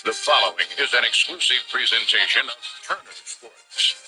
The following is an exclusive presentation of Turner Sports.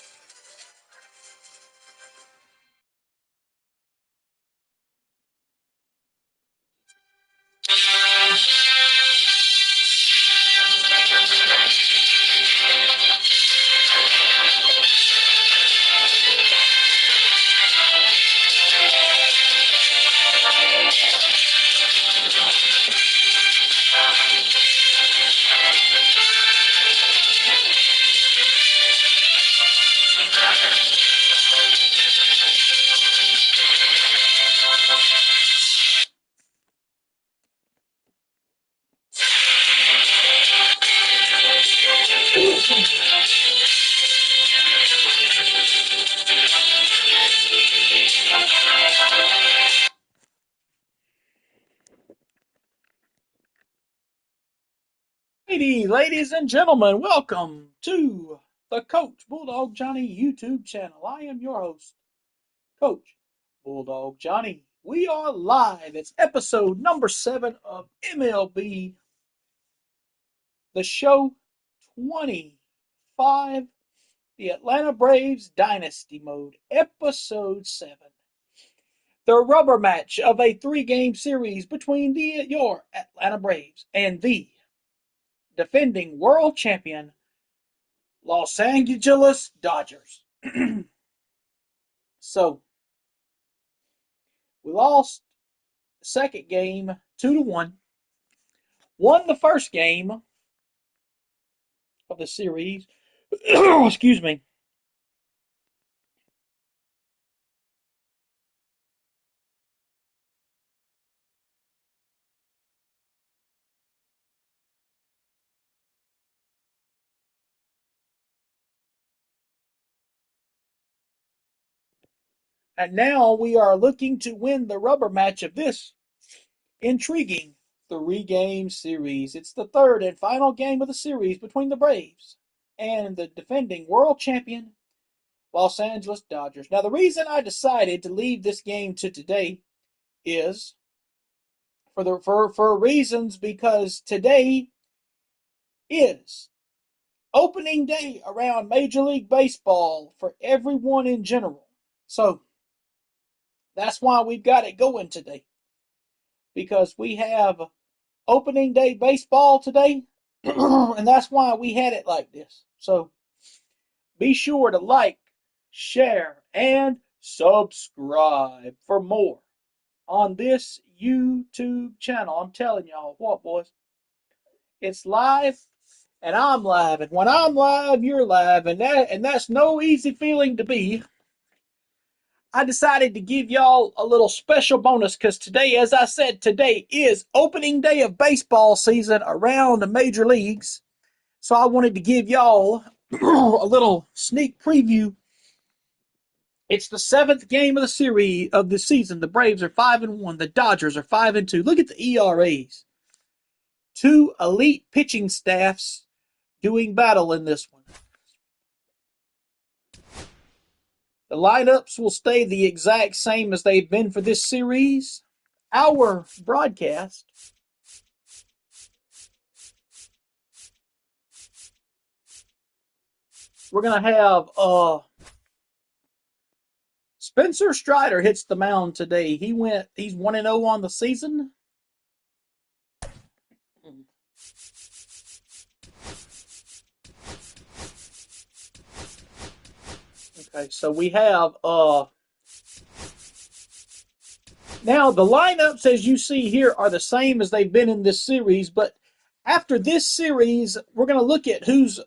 Ladies and gentlemen, welcome to the Coach Bulldog Johnny YouTube channel. I am your host, Coach Bulldog Johnny. We are live. It's episode number 7 of MLB The Show 25, the Atlanta Braves Dynasty Mode, episode 7. The rubber match of a 3-game series between your Atlanta Braves and the defending world champion Los Angeles Dodgers. So, we lost the second game 2-1. Won the first game of the series. Excuse me. And now we are looking to win the rubber match of this intriguing 3-game series. It's the third and final game of the series between the Braves and the defending world champion Los Angeles Dodgers. Now, the reason I decided to leave this game to today is for reasons because today is opening day around Major League Baseball for everyone in general. So that's why we've got it going today, because we have opening day baseball today, and that's why we had it like this. So be sure to like, share, and subscribe for more on this YouTube channel. I'm telling y'all what, boys. It's live, and I'm live. And when I'm live, you're live, and that's no easy feeling to be. I decided to give y'all a little special bonus because today, as I said, today is opening day of baseball season around the major leagues. So I wanted to give y'all a little sneak preview. It's the 7th game of the series of the season. The Braves are 5-1. The Dodgers are 5-2. Look at the ERAs. 2 elite pitching staffs doing battle in this one. The lineups will stay the exact same as they've been for this series. Our broadcast we're going to have Spencer Strider hits the mound today. He's 1-0 on the season. Okay, so we have now the lineups as you see here are the same as they've been in this series, but after this series, we're going to look at who's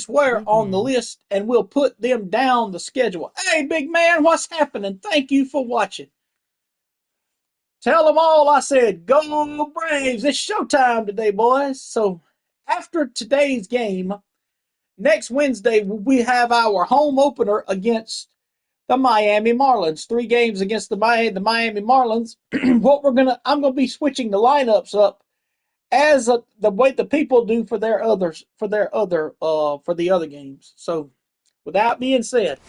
where on the list, and we'll put them down the schedule. Hey, big man, what's happening? Thank you for watching. Tell them all I said, go Braves. It's showtime today, boys. So after today's game, next Wednesday, we have our home opener against the Miami Marlins. 3 games against the Miami Marlins. I'm going to be switching the lineups up as the way the people do for the other games. So, with that being said,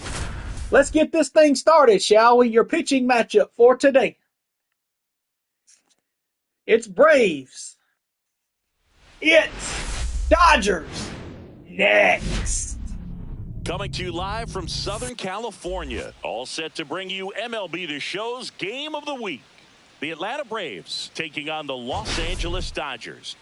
let's get this thing started, shall we? Your pitching matchup for today. It's Braves. It's Dodgers next. Coming to you live from Southern California, all set to bring you MLB The Show's Game of the Week. The Atlanta Braves taking on the Los Angeles Dodgers.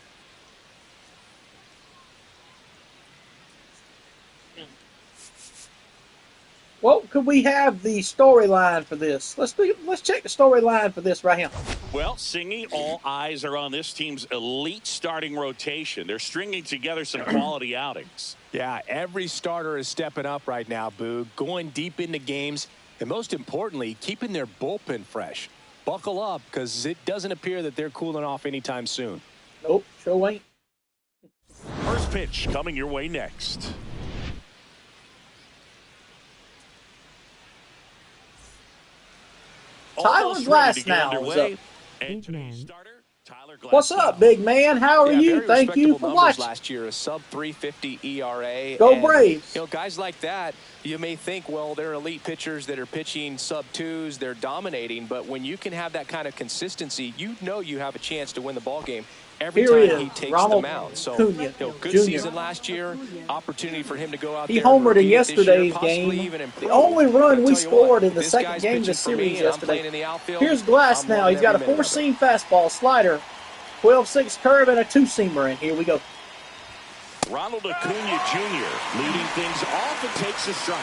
Well, could we have the storyline for this? Let's check the storyline for this right here. Well, Singy, all eyes are on this team's elite starting rotation. They're stringing together some quality outings. Yeah, every starter is stepping up right now, Boog, going deep into games, and most importantly, keeping their bullpen fresh. Buckle up, because it doesn't appear that they're cooling off anytime soon. Nope, sure ain't. First pitch coming your way next. Tyler Glasnow is up. And today's starter, Tyler Glasnow. What's up, big man? How are you? Thank you for watching. Last year, a sub 350 ERA. Go Braves. You know, guys like that, you may think, well, they're elite pitchers that are pitching sub twos, they're dominating, but when you can have that kind of consistency, you know you have a chance to win the ball game every time he takes the mound. So, Cunha, good Jr. season last year, opportunity for him to go out there. He homered in yesterday's year, game. The only run we scored in the second game of the series yesterday. Here's Glasnow. He's got a four-seam fastball, slider, 12-6 curve, and a two-seamer. And here we go. Ronald Acuna Jr. leading things off and takes a strike.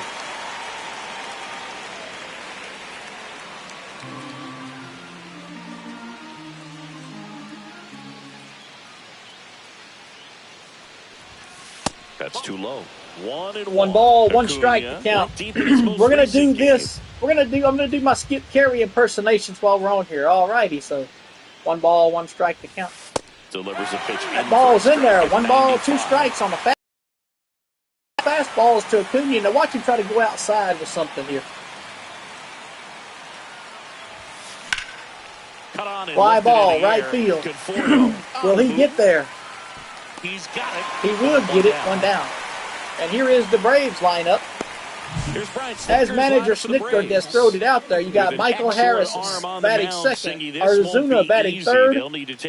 That's too low. One ball, one strike to count. We're gonna do this. I'm gonna do my Skip Carey impersonations while we're on here. Alrighty, so 1 ball, 1 strike to count. Delivers a pitch. That ball's in there. 1 ball, 2 strikes on the fastballs to Acuna. Now watch him try to go outside with something here. Fly ball, right field. Will he get there? He's got it. He will get it. 1 down. And here is the Braves lineup. As manager Snitker just throwed it out there, you got Michael Harris batting second, Arizona batting third,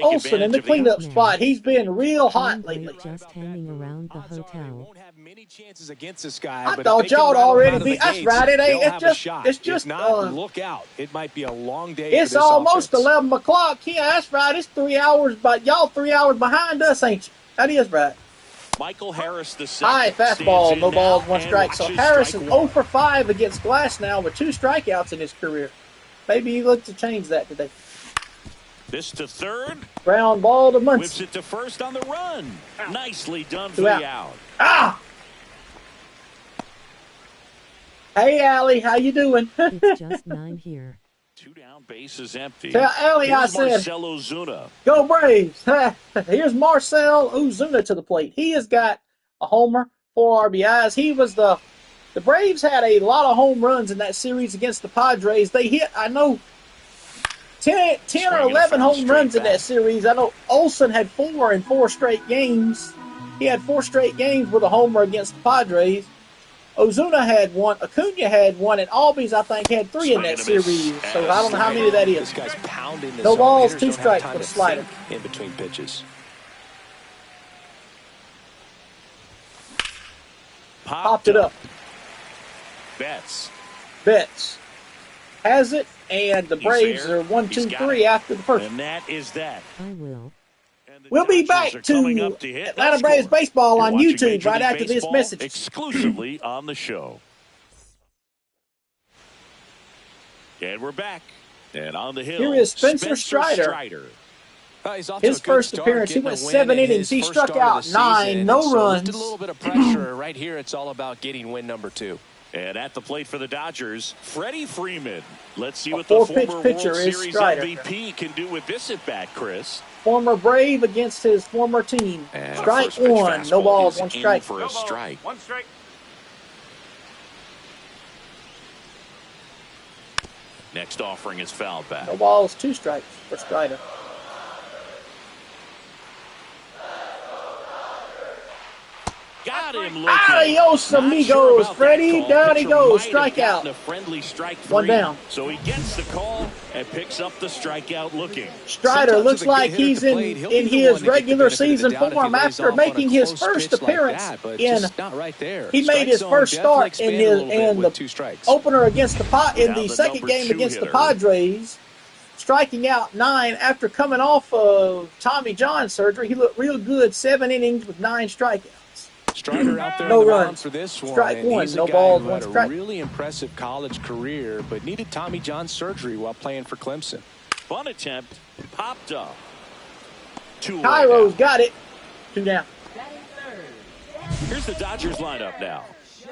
Olsen in the cleanup spot. He's been real hot lately. Just hanging around the hotel. I thought y'all would already be. That's right. It ain't. It's just. Look out! It might be a long day. It's almost 11 o'clock. Yeah, that's right. It's 3 hours, but y'all 3 hours behind us, ain't you? That is right. Michael Harris the high fastball, no balls, 1 strike. So Harris is 0 for 5 against Glasnow with 2 strikeouts in his career. Maybe he looks to change that today. This to third. Ground ball to Muncy. Whips it to first on the run. Nicely done for the out. Ah! Hey, Allie, how you doing? It's just 9 here. 2 down, bases empty. Tell Allie I said, Marcell Ozuna. Go Braves. Here's Marcell Ozuna to the plate. He has got a homer, 4 RBIs. He was the Braves had a lot of home runs in that series against the Padres. They hit, I know, 10 or 11 home runs in that series. I know Olsen had 4 in 4 straight games. He had 4 straight games with a homer against the Padres. Ozuna had 1, Acuna had 1, and Albies, I think, had 3 in that series. So I don't know how many that is. This guy's pounding the no zone. balls, Hitters 2 don't have strikes time for the to slider. think in between pitches. Popped it up. Betts has it, and the Braves are 1, 2, 3 after the first. And that is that. I will. We'll be back to Atlanta Braves baseball on YouTube right after this message. Exclusively on the show. And we're back. And on the hill, here is Spencer Strider. His first appearance, he went 7 innings. He struck out 9, no runs. Just a little bit of pressure right here. It's all about getting win number 2. And at the plate for the Dodgers, Freddie Freeman. Let's see what the former World Series MVP can do with this at bat, Chris. Former Brave against his former team. And strike 1, no balls, 1 strike. For a strike. 1 strike. Next offering is fouled back. No balls, 2 strikes for Strider. Got him looking. Adios, amigos, Freddie. Down he goes. Strikeout. A friendly strike 3, one down. So he gets the call and picks up the strikeout looking. Strider looks like he's in his regular season form after making his first appearance in. He made his first start in the opener against the second game against the Padres, striking out 9 after coming off of Tommy John surgery. He looked real good. 7 innings with 9 strikeouts. Strider out there no on the runs. mound for this one. Strike 1, he's no a guy balls, who 1 had strike. a really impressive college career, but needed Tommy John surgery while playing for Clemson. Fun attempt, popped up. 2 Cairo's got it. 2 down. Here's the Dodgers lineup now.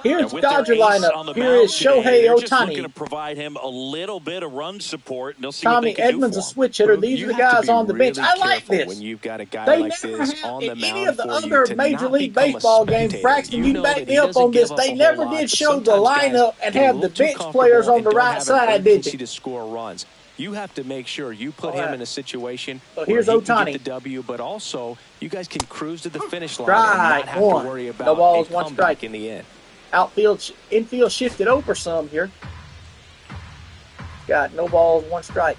Here's the Dodger lineup. Here is Shohei Ohtani. Looking to provide him a little bit of run support. And they'll see Tommy Edmonds, a switch hitter. These are the guys on the bench. I like this. When you've got a guy they like never this have on the in mound any of the for other you to Major not League become a Baseball games. spectator. Braxton, you know back that me he up doesn't on this. give up They a never whole lot, did but show the sometimes guys lineup and get a have the little too bench players on comfortable the and right don't side, have an did urgency they? to score runs. You have to make sure you put All him right. in a situation So where here's he can Ohtani. get the W, but also you guys can cruise to the finish line Strike and not have 1. to worry No about balls, a 1 comeback strike. in the end. Infield shifted over some here. Got no balls, 1 strike.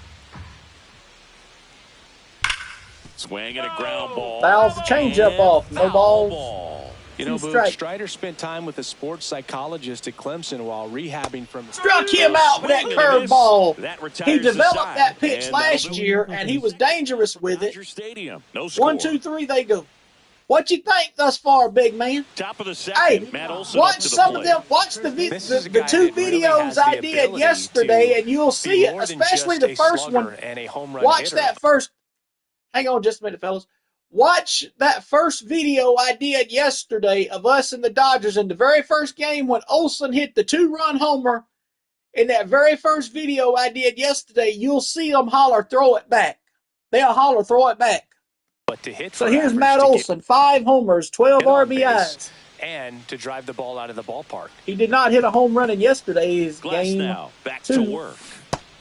Swing and a ground ball. Fouls the changeup off. No balls. Ball. You know, 2 Boog, strikes. Strider spent time with a sports psychologist at Clemson while rehabbing from. Struck him out with that Swing and a miss. curveball. That retires He the developed side, that pitch and last that'll do year, and he was dangerous with it. Dodger Stadium. No score. 1, 2, 3, they go. What you think thus far, big man? Top of the second. Hey, Matt Olson up watch to the some plate. of them. Watch the 2 This is a guy that really videos has the I did ability yesterday, to and you'll see it, more than especially just the a first slugger one. and a home run Watch hitter. that first. Hang on just a minute, fellas. Watch that first video I did yesterday of us and the Dodgers in the very first game when Olson hit the 2-run homer. In that very first video I did yesterday, you'll see them holler, throw it back. They'll holler, throw it back. But to hit So for here's average, Matt to get Olson, 5 homers, 12 hit on RBIs. base, and to drive the ball out of the ballpark. He did not hit a home run in yesterday's Glass game. now. Back 2. to work.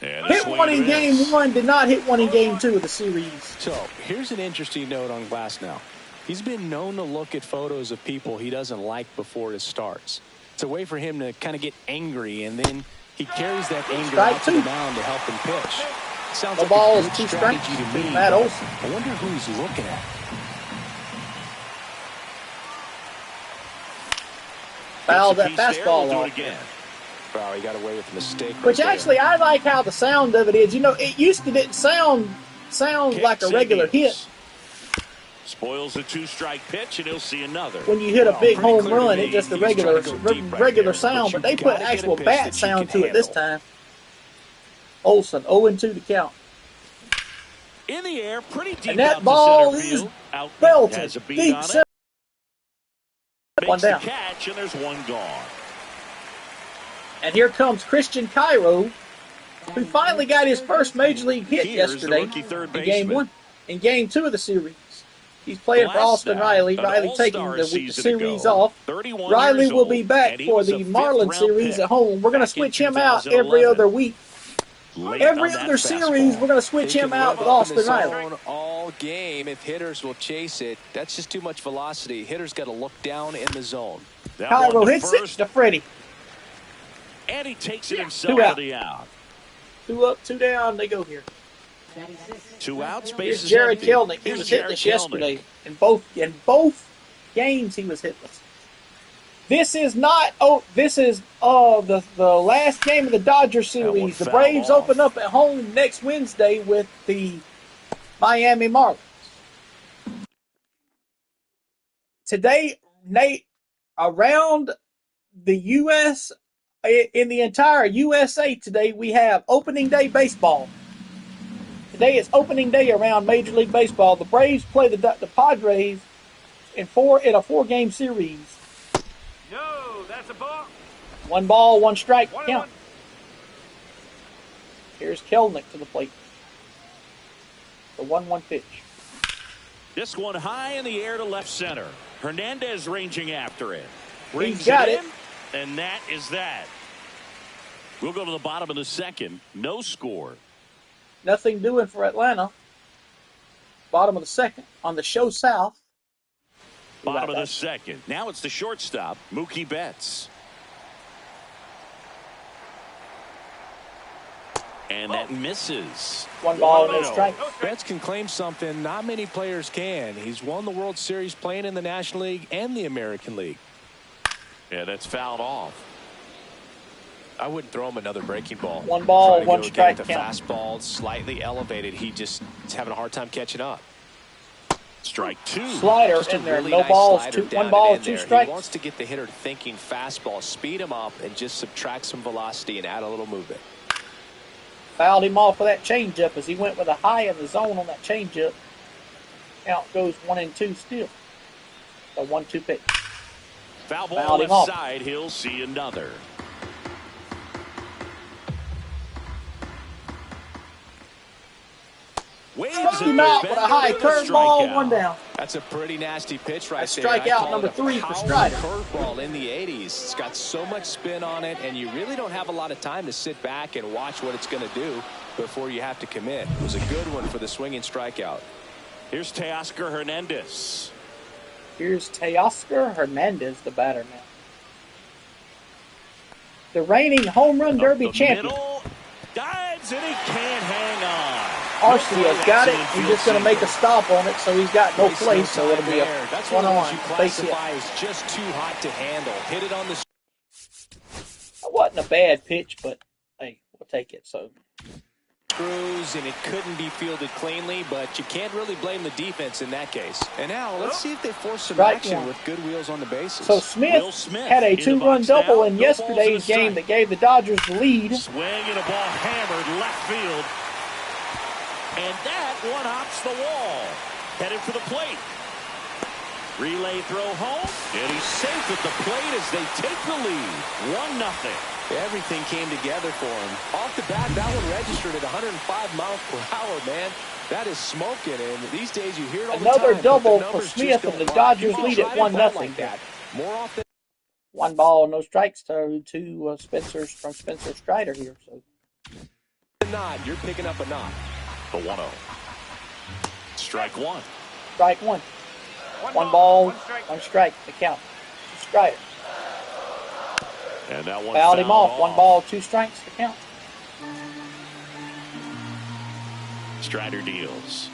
And a Hit swing one in and a game miss. 1, did not hit one in game 2 of the series. So here's an interesting note on Glass now. He's been known to look at photos of people he doesn't like before his starts. It's a way for him to kind of get angry, and then he carries that anger Strike out to the 2. mound to help him pitch. Sounds The like ball a is good 2 strategy strikes to to me. Matt but Olson. I wonder who he's looking at. Fouled that Piece there, fastball we'll do off. it again. Wow, he got away with a mistake. Which right there. actually, I like how the sound of it is. You know, it used to didn't sound like a Kicks regular and hit. hits. Spoils a 2-strike pitch, and he'll see another. When you hit a big Pretty home clear to run, me it's just a he's regular trying to go deep right regular there. sound, but they you put gotta get a actual pitch bat that you sound can to it this handle. time. Olson, 0-2 to count. In the air, pretty deep And that out to ball center is field. Out belted. has a beat Deep on center. it. One Makes the down. catch, and there's one gone. And here comes Christian Cairo, who finally got his first major league hit Here's the yesterday rookie third in game baseman. 1. In game 2 of the series. He's playing for Glass Austin now, Riley. an Riley all-star taking the season series ago, off. 31 Riley years will be old, back and he for was the a Marlins fifth-round series pick at home. We're going to back in switch him out every 2011. other week. Late Every on that other series, fastball. we're going to switch He him can out live with up in the Austin Riley. zone all game. If hitters will chase it, that's just too much velocity. Hitters got to look down in the zone. That Cairo one to hits it first, to Freddie. and he takes it himself 2 for out. the out. 2 up, 2 down, they go here. 2 outs, Here's space is Jared empty. Kelnick. He Here's was Jared hitless Kelnick. yesterday. In both games, he was hitless. This is not. This is the last game of the Dodger one series. The fouled Braves off. open up at home next Wednesday with the Miami Marlins. Today, Nate, around the U.S. in the entire USA today, we have opening day baseball. Today is opening day around Major League Baseball. The Braves play the Padres in a 4-game series. No, that's a ball. 1 ball, 1 strike. 1-1. Count. Here's Kelnick to the plate. The 1-1 pitch. This one high in the air to left center. Hernandez ranging after it. Rings got it it. in, and that is that. We'll go to the bottom of the second. No score. Nothing doing for Atlanta. Bottom of the second on the show south. Bottom of the second. Now it's the shortstop, Mookie Betts. And that misses. 1 ball, no strike. Betts can claim something not many players can. He's won the World Series playing in the National League and the American League. Yeah, that's fouled off. I wouldn't throw him another breaking ball. 1 ball, 1 strike the count. Fastball slightly elevated. He just is having a hard time catching up. Strike 2. Slider Just in there. really No nice balls. slider 1 down ball, and in 2 there. strikes. He wants to get the hitter thinking fastball, speed him up, and just subtract some velocity and add a little movement. Fouled him off with that changeup as he went with a high in the zone on that changeup. Count goes 1-2 still. The 1-2 pitch. Foul ball Fouled him left off. side. He'll see another. Struck him out with a high curveball, 1 down. That's a pretty nasty pitch right there. Strikeout number 3 for Strider. Curveball in the 80s. It's got so much spin on it, and you really don't have a lot of time to sit back and watch what it's going to do before you have to commit. It was a good one for the swinging strikeout. Here's Teoscar Hernandez. Here's Teoscar Hernandez, the batter now. The reigning home run derby champion. Middle, dives, and he can't hang on. Arcia's got it. He's just going to make a stop on it, so he's got no place. So it'll be a That's one on you base hit. classify as just too hot to handle. Hit it on the. It wasn't a bad pitch, but hey, we'll take it. So Screws, and it couldn't be fielded cleanly, but you can't really blame the defense in that case. And now let's see if they force some action with good wheels on the bases. So Smith had a 2-run double in yesterday's game that gave the Dodgers the lead. Swing and a ball hammered left field. And that one hops the wall. Headed for the plate. Relay throw home. And he's safe at the plate as they take the lead. 1-0. Everything came together for him. Off the bat, that one registered at 105 miles per hour, man. That is smoking, and these days you hear it all Another the time. double for Smith, and the Dodgers lead at 1-0. Like that. More often. 1 ball, no strikes to Spencer Strider here. So than not, you're picking up a knock. The 1-0. Strike 1. Strike 1. 1 ball, 1 strike. The count. Strider. And that one fouled him off. 1 ball, 2 strikes. The count. Strider deals.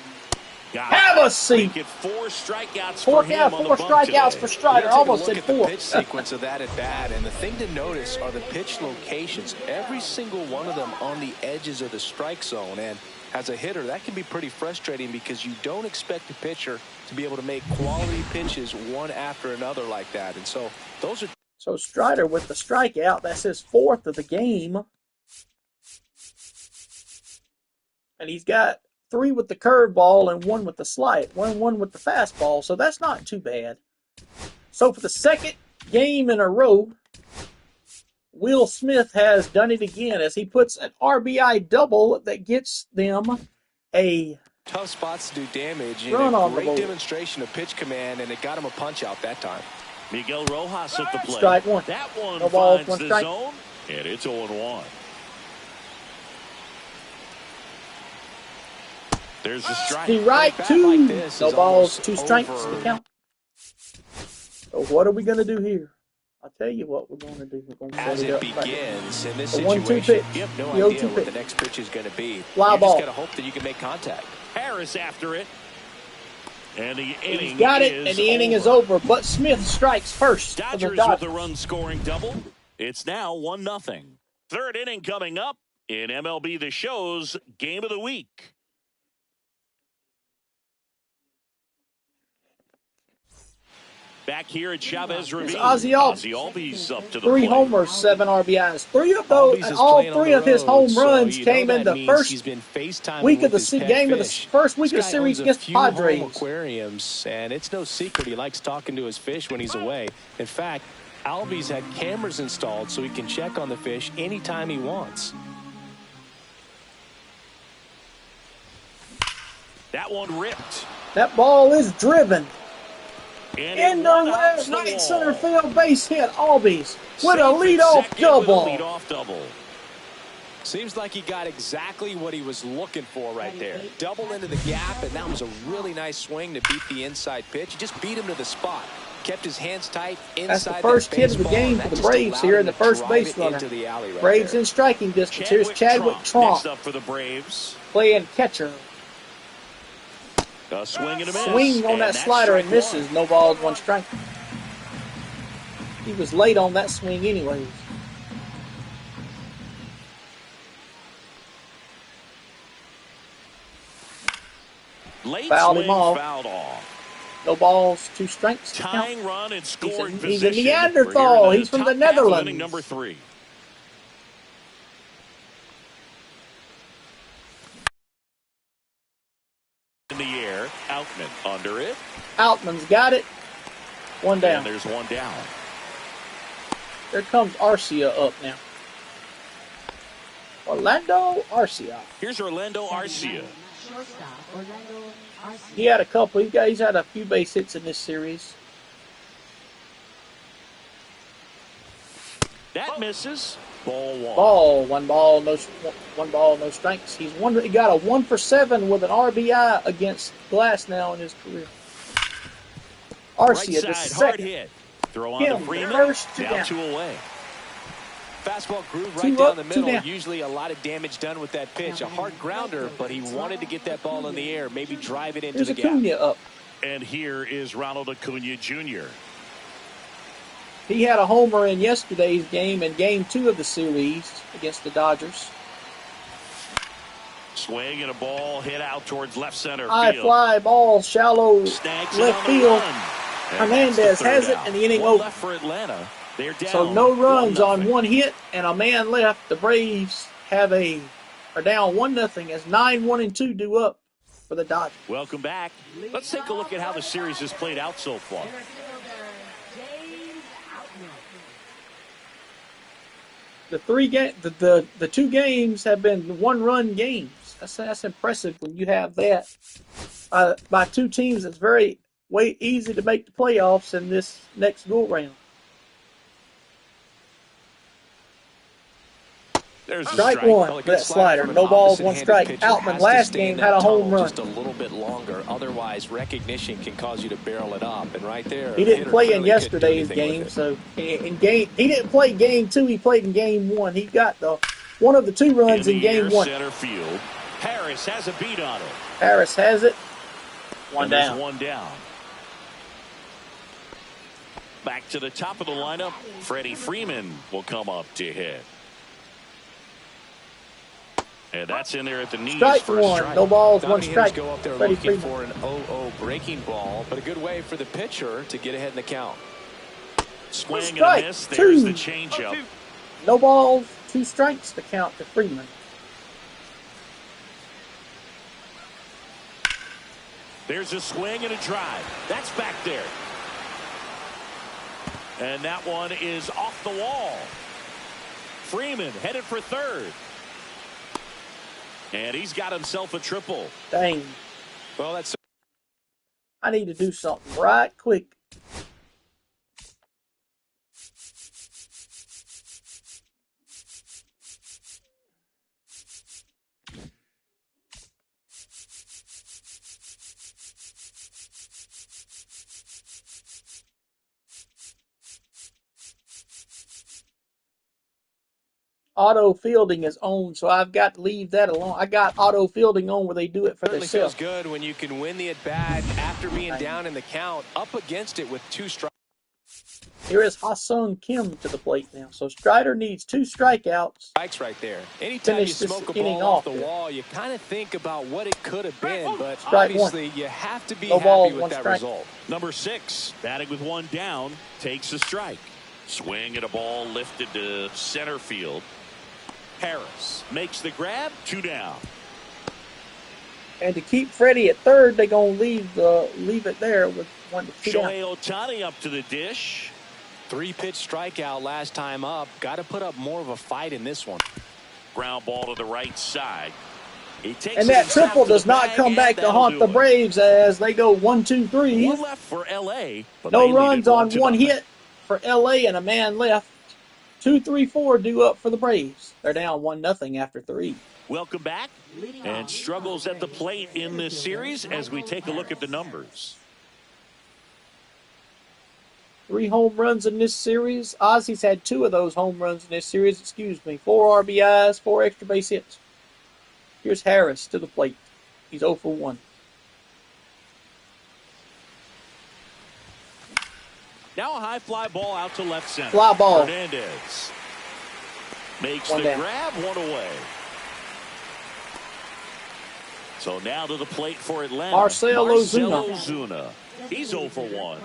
Have a seat. 4 strikeouts 4 for him on the bump strikeouts today. for Strider. Almost said 4. The pitch sequence of that at bat, and the thing to notice are the pitch locations. Every single one of them on the edges of the strike zone. And as a hitter, that can be pretty frustrating because you don't expect a pitcher to be able to make quality pitches one after another like that. And so those are. So Strider with the strikeout. That's his 4th of the game. And he's got 3 with the curveball and 1 with the slider. 1 with the fastball. So that's not too bad. So for the 2nd game in a row, Will Smith has done it again as he puts an RBI double that gets them a tough spots to do damage. Run on the great board. demonstration of pitch command, and it got him a punch out that time. Miguel Rojas at the plate. Strike 1. That one No balls, finds 1 the strike. zone, and it's 0-1. There's the strike. The right bat 2. like this No is balls, almost 2 strikes. over. The count. So what are we going to do here? I'll tell you what we're going to do. We're going to As set it up right here. begins in this The 1-2 situation, pitch. you have no The idea 0-2 what pitch. the next pitch is going to be. Fly you ball. just got to hope that you can make contact. Harris after it. And the inning He's got it, and the inning is over. But Smith strikes first for the Dodgers with Dodgers. a run-scoring double. It's now 1-0. 3rd inning coming up in MLB The Show's Game of the Week. Back here at Chavez Ravine. Ozzie Albies up to the 3 plate. homers, 7 RBIs. 3 of those, Albies and is all playing on 3 the of his road, home so runs you know came in that the means first he's been FaceTiming week of with the his pet game of the fish. first week of the This guy series owns a against few home Padres. aquariums, and it's no secret he likes talking to his fish when he's away. In fact, Albies had cameras installed so he can check on the fish anytime he wants. That one ripped. That ball is driven. And In the left, right center field base hit. Albies with a leadoff double. Leadoff double. Seems like he got exactly what he was looking for right there. Double into the gap, and that was a really nice swing to beat the inside pitch. He just beat him to the spot. Kept his hands tight inside. That's the first hit of the game for the Braves here in the first base runner. Braves in striking distance. Here's Chadwick Tromp next up for the Braves. playing catcher. A swing and a miss. Swing on that slider and misses. No balls, 1 strike. He was late on that swing anyways. Late Fouled swing, him off. fouled off. No balls, 2 strikes. Tying run and scoring He's position. a Neanderthal. He's from the Netherlands. Inning number 3. In the air, Outman under it. Outman's got it. 1 down. And there's 1 down. There comes Arcia up now. Orlando Arcia. Here's Orlando Arcia. He had a couple. He's had a few base hits in this series. That misses. Ball 1. One ball, no strikes. He got a 1 for 7 with an RBI against Glass now in his career. Arcia, right the side, second. hard hit. Throw on to Freeman. First, down 2 away. Fastball groove right down the middle. Usually a lot of damage done with that pitch. A hard grounder, but he wanted to get that ball in the air, maybe drive it into the gap. Acuna up. And here is Ronald Acuna Jr. He had a homer in yesterday's game in Game 2 of the series against the Dodgers. Swing and a ball hit out towards left center High field. fly ball, shallow Snags left field. Hernandez has it, and the inning over. Left for Atlanta. They're down. So no runs on 1 hit and a man left. The Braves are down 1-0 as 9-1-2 due up for the Dodgers. Welcome back. Let's take a look at how the series has played out so far. The 2 games have been 1-run games. That's impressive when you have that by 2 teams. It's very easy to make the playoffs in this next go round. There's strike 1. That slider. No balls, 1 strike. Outman last game had a home run. Just a little bit longer. Otherwise, recognition can cause you to barrel it up. And right there, he didn't play in yesterday's game. So he didn't play Game 2. He played in Game 1. He got one of the 2 runs in Game 1. Center field. Harris has a beat on it. Harris has it. 1 down. 1 down. Back to the top of the lineup. Freddie Freeman will come up to hit. And that's in there at the knees for a strike. No balls, 1 strike. Go up there looking for an 0-0 breaking ball, but a good way for the pitcher to get ahead in the count. Swing and a miss. There's the changeup. No balls, 2 strikes to count to Freeman. There's a swing and a drive. That's back there. And that one is off the wall. Freeman headed for third. And he's got himself a triple. Dang. Well, I need to do something right quick. Auto fielding is on, so I've got to leave that alone. I got auto fielding on where they do it for themselves. It feels good when you can win the at-bat after being down in the count, up against it with 2 strikes. Here is Ha-Sung Kim to the plate now. So Strider needs 2 strikeouts. Strikes right there. Anytime you smoke a ball off the wall, you kind of think about what it could have been, but obviously you have to be happy with that result. Number 6, batting with 1 down, takes a strike. Swing and a ball lifted to center field. Harris makes the grab, 2 down. And to keep Freddie at third, they're going to leave it there with 1 to 2 down. Shohei Ohtani up to the dish. 3-pitch strikeout last time up. Got to put up more of a fight in this one. Ground ball to the right side. And that triple does not come back to haunt the Braves as they go 1-2-3. 1 left for LA. No runs on 1 hit for LA and a man left. 2, 3, 4 due up for the Braves. They're down 1-0 after 3. Welcome back. And struggles at the plate in this series as we take a look at the numbers. 3 home runs in this series. Ozzy's had 2 of those home runs in this series. 4 RBIs, 4 extra base hits. Here's Harris to the plate. He's 0 for 1. Now a high fly ball out to left center. Fly ball. Hernandez makes One the down. grab, one away. So now to the plate for Atlanta. Marcell Ozuna. He's 0 for 1.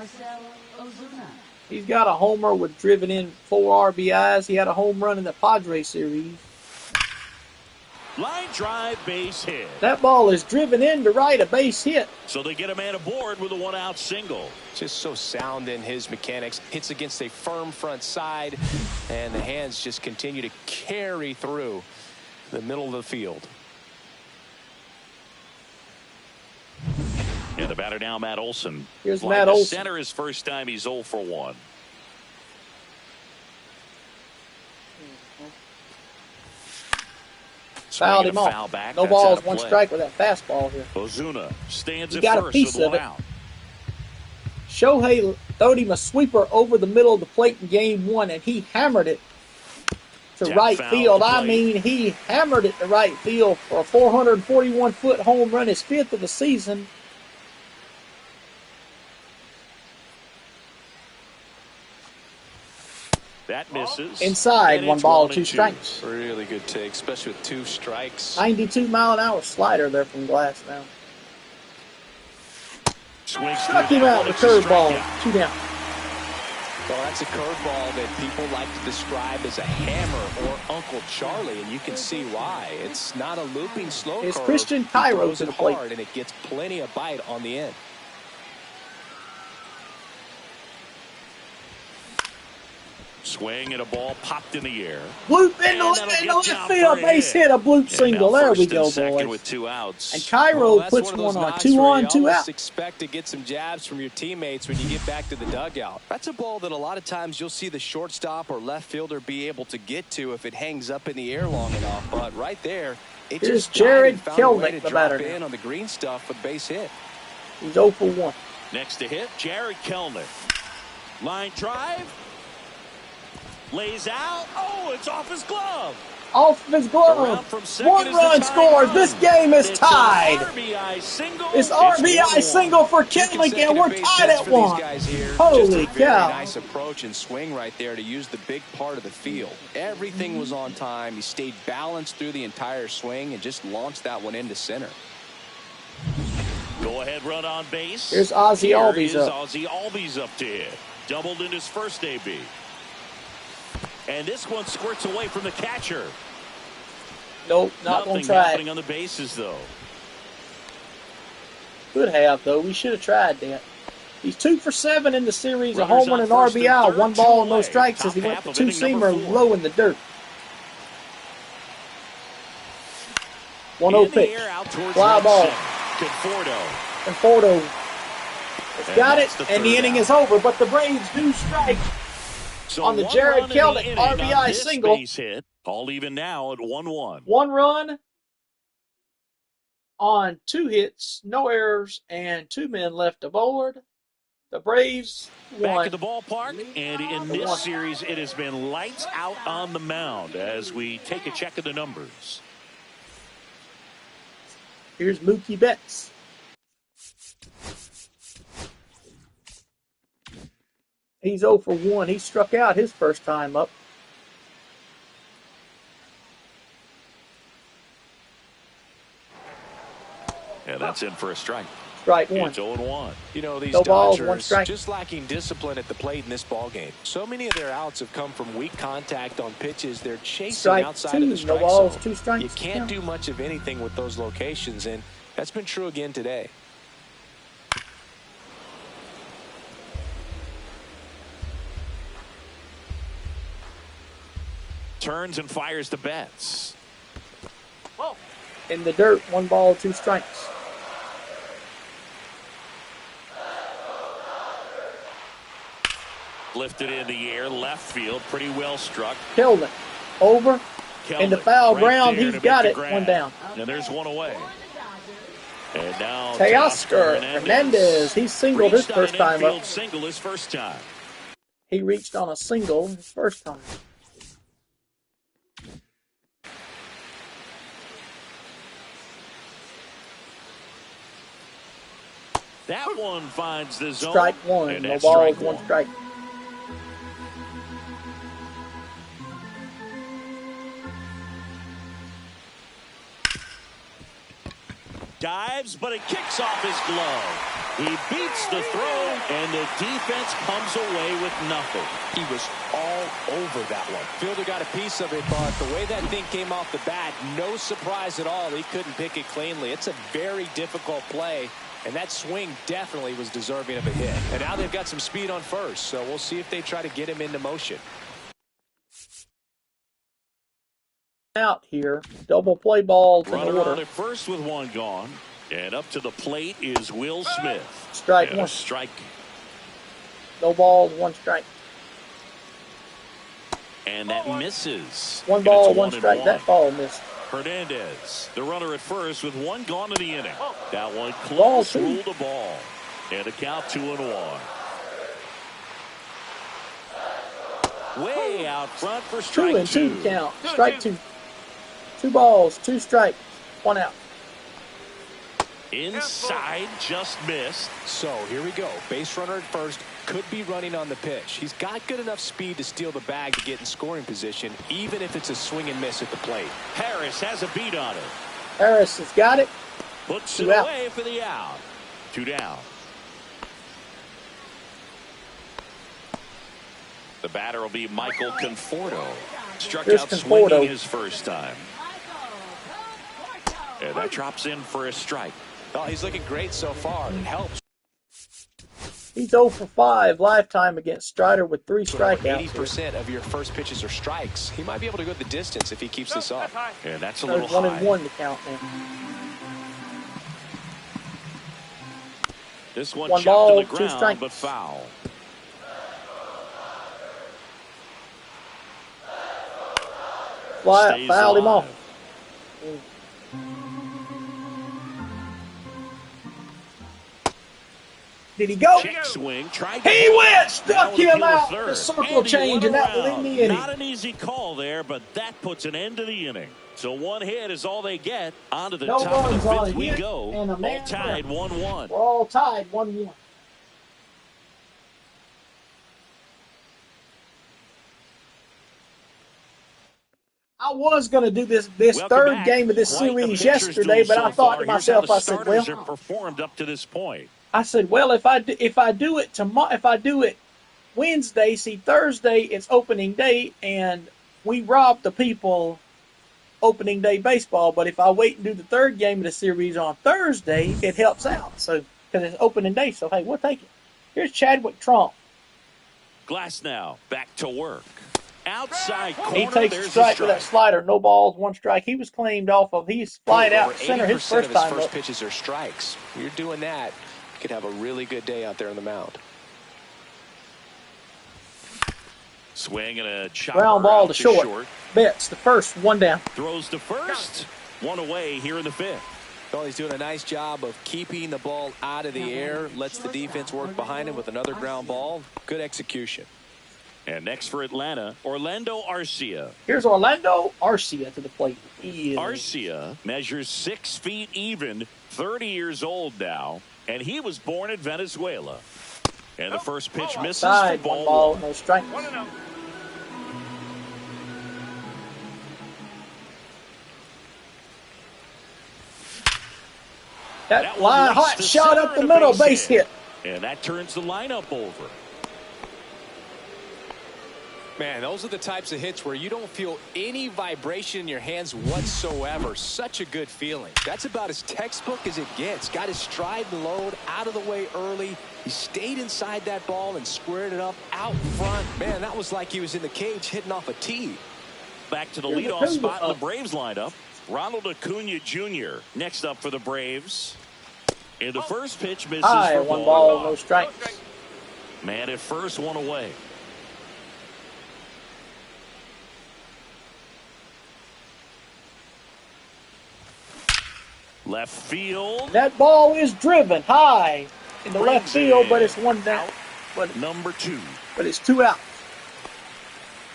He's got a homer with driven in 4 RBIs. He had a home run in the Padres series. Line drive, base hit. That ball is driven in to right, a base hit. So they get a man aboard with a 1-out single. Just so sound in his mechanics. Hits against a firm front side, and the hands just continue to carry through the middle of the field. And the batter now, Matt Olson. Here's Matt Olson. Center his first time. He's 0 for 1. Fouled him off. No balls, 1 strike with that fastball here. Ozuna stands at got a first piece with of 1 it. out. Shohei throwed him a sweeper over the middle of the plate in game 1, and he hammered it to Tap right foul field. at the I plate. mean, he hammered it to right field for a 441-foot home run, his 5th of the season. That misses. Inside, And 1 it's ball, 1 2 and 2. strikes. Really good take, especially with 2 strikes. 92-mile-an-hour slider there from Glass now. Swings Struck through him that out one. with It's a curveball. strikeout. 2 down. Well, that's a curveball that people like to describe as a hammer or Uncle Charlie, and you can see why. It's not a looping slow It's curve. Christian He Cairo throws to it the plate. hard, and it gets plenty of bite on the end. Swing and a ball popped in the air. Bloop in And the that'll left get down field, for a base hit. hit, a bloop And single. now There we first go, and second boys. with 2 outs. And Cairo Well, that's puts one of one those on. nights 2 where on, you 2 almost out. expect to get some jabs from your teammates when you get back to the dugout. That's a ball that a lot of times you'll see the shortstop or left fielder be able to get to if it hangs up in the air long enough. But right there, it Here's just Jared died and found a way Kelnick, to the drop batter in now. on the green stuff with base hit. He's 0 for 1. Next to hit, Jared Kelnick. Line drive. Lays out. Oh, it's off his glove. Off of his Around glove. from second 1 is the run tying scores. run. This game is It's an tied. RBI single. It's RBI 1-1. single for Two Kelnick, and we're consecutive base tied hits at for these 1. guys here. Holy Just a very cow. nice approach and swing right there to use the big part of the field. Everything was on time. He stayed balanced through the entire swing and just launched that one into center. Go ahead, run on base. Here's Ozzie Here Albies is up. Ozzie Albies up to hit. Doubled in his first AB. And this one squirts away from the catcher. Nope, not going Nothing to try happening it. on the bases, though. Could have, though. We should have tried that. He's 2 for 7 in the series. A Runners home run on and first and RBI. third, 1 ball and no away. strikes Top as he went half for of inning number 2-seamer 4. low in the dirt. 1-0 In the pitch. air, out towards Fly right ball. center. Conforto. And Fordo has And got it, that's the and the third inning out. is over. But the Braves do strike So on the 1 Jared run in the Kelnick inning on RBI this single. base hit. All even now at 1-1. 1 run on 2 hits, no errors, and 2 men left aboard. The Braves Back won. at the ballpark, and in this series, it has been lights out on the mound as we take a check of the numbers. Here's Mookie Betts. He's 0 for 1. He struck out his first time up. And that's in for a strike. Strike 1. It's 0-1. You know, these No balls, 1 Dodgers strike. just lacking discipline at the plate in this ballgame. So many of their outs have come from weak contact on pitches they're chasing Strike outside 2. of the No strike balls, zone. 2 strikes. You can't do much of anything with those locations, and that's been true again today. Turns and fires to Betts. Whoa. In the dirt, 1 ball, 2 strikes. Lifted in the air, left field, pretty well struck. Killed it. Over. In the foul right ground, he's got it. One down. And there's one away. And now Teoscar Hernandez. He singled his first time up. Single his first time. He reached on a single his first time. That one finds the zone. Strike one. No balls, one strike. Dives, but it kicks off his glove. He beats the throw, and the defense comes away with nothing. He was all over that one. Fielder got a piece of it, but the way that thing came off the bat, no surprise at all. He couldn't pick it cleanly. It's a very difficult play, and that swing definitely was deserving of a hit. And now they've got some speed on first, so we'll see if they try to get him into motion. Out here, double play balls in Runner order. on at first with one gone, and up to the plate is Will Smith. Strike and one. A strike. No balls, one strike. And that misses. One ball, one strike. That ball missed. Hernandez, the runner at first with one gone in the inning. That one Ball close, two. ruled a ball. And a count 2-1. Way out front for strike 2-2 count. Strike two. 2 balls, 2 strikes, 1 out. Inside, just missed. So here we go. Base runner at first, could be running on the pitch. He's got good enough speed to steal the bag to get in scoring position, even if it's a swing and miss at the plate. Harris has a beat on it. Harris has got it. Puts it 2 out. away for the out. 2 down. The batter will be Michael Conforto. Struck Here's out Conforto. swinging his first time. And that drops in for a strike. Oh, he's looking great so far. It helps. He's 0 for 5 lifetime against Strider with 3 strikeouts. 80% of your first pitches are strikes. He might be able to go the distance if he keeps this up. And that's a There's little 1 high. and 1 to count now. This one 1 chopped ball, to the 2 ground, strikes. but foul. Fly, Stays fouled him alive. off. Did he go? Check swing. Tried He to- went, struck Now with him appeal to out. third. The circle And he change, went and that will around. end the inning. Not an easy call there, but that puts an end to the inning. So 1 hit is all they get. On to the No top of runs the on 5th a we hit go. and a All man tied down. 1-1. We're all tied 1-1. I was going to do this Welcome third back. game of this Quite the series pitcher's yesterday, duel but so I thought far. to Here's how myself, the I said, starters well, have performed up to this point. well, if I do it tomorrow, if I do it Wednesday, see Thursday it's opening day, and we rob the people opening day baseball. But if I wait and do the third game of the series on Thursday, it helps out. So because it's opening day, so hey, we'll take it. Here's Chadwick Trump. Glass now back to work. Outside corner. He takes a There's strike with that slider. No balls, 1 strike. He was claimed off of. He's flying out center his 80% first of his time first up. pitches are strikes. You're doing that, you could have a really good day out there on the mound. Swing and a chopper. Ground ball out to short. Betts, the first, 1 down. Throws to first. 1 away here in the 5th. Well, he's doing a nice job of keeping the ball out of the air. Lets the defense work behind him with another ground ball. Good execution. And next for Atlanta, Orlando Arcia. Here's Orlando Arcia to the plate. He is Arcia measures 6 feet even, 30 years old now, and he was born in Venezuela. And the first pitch misses for outside, 1 ball ball, 1. no strikes. 1-0. That one line reached hot the shot center up the and a middle, base base hit. And that turns the lineup over. Man, those are the types of hits where you don't feel any vibration in your hands whatsoever. Such a good feeling. That's about as textbook as it gets. Got his stride and load out of the way early. He stayed inside that ball and squared it up out front. Man, that was like he was in the cage hitting off a tee. Back to the Here's leadoff Acuna. spot in the Braves lineup. Ronald Acuna Jr. next up for the Braves. And the first pitch misses High, for 1 ball ball, no strikes. Man at first, 1 away. Left field. That ball is driven high in the left field, but it's one down. But number 2. But it's 2 out.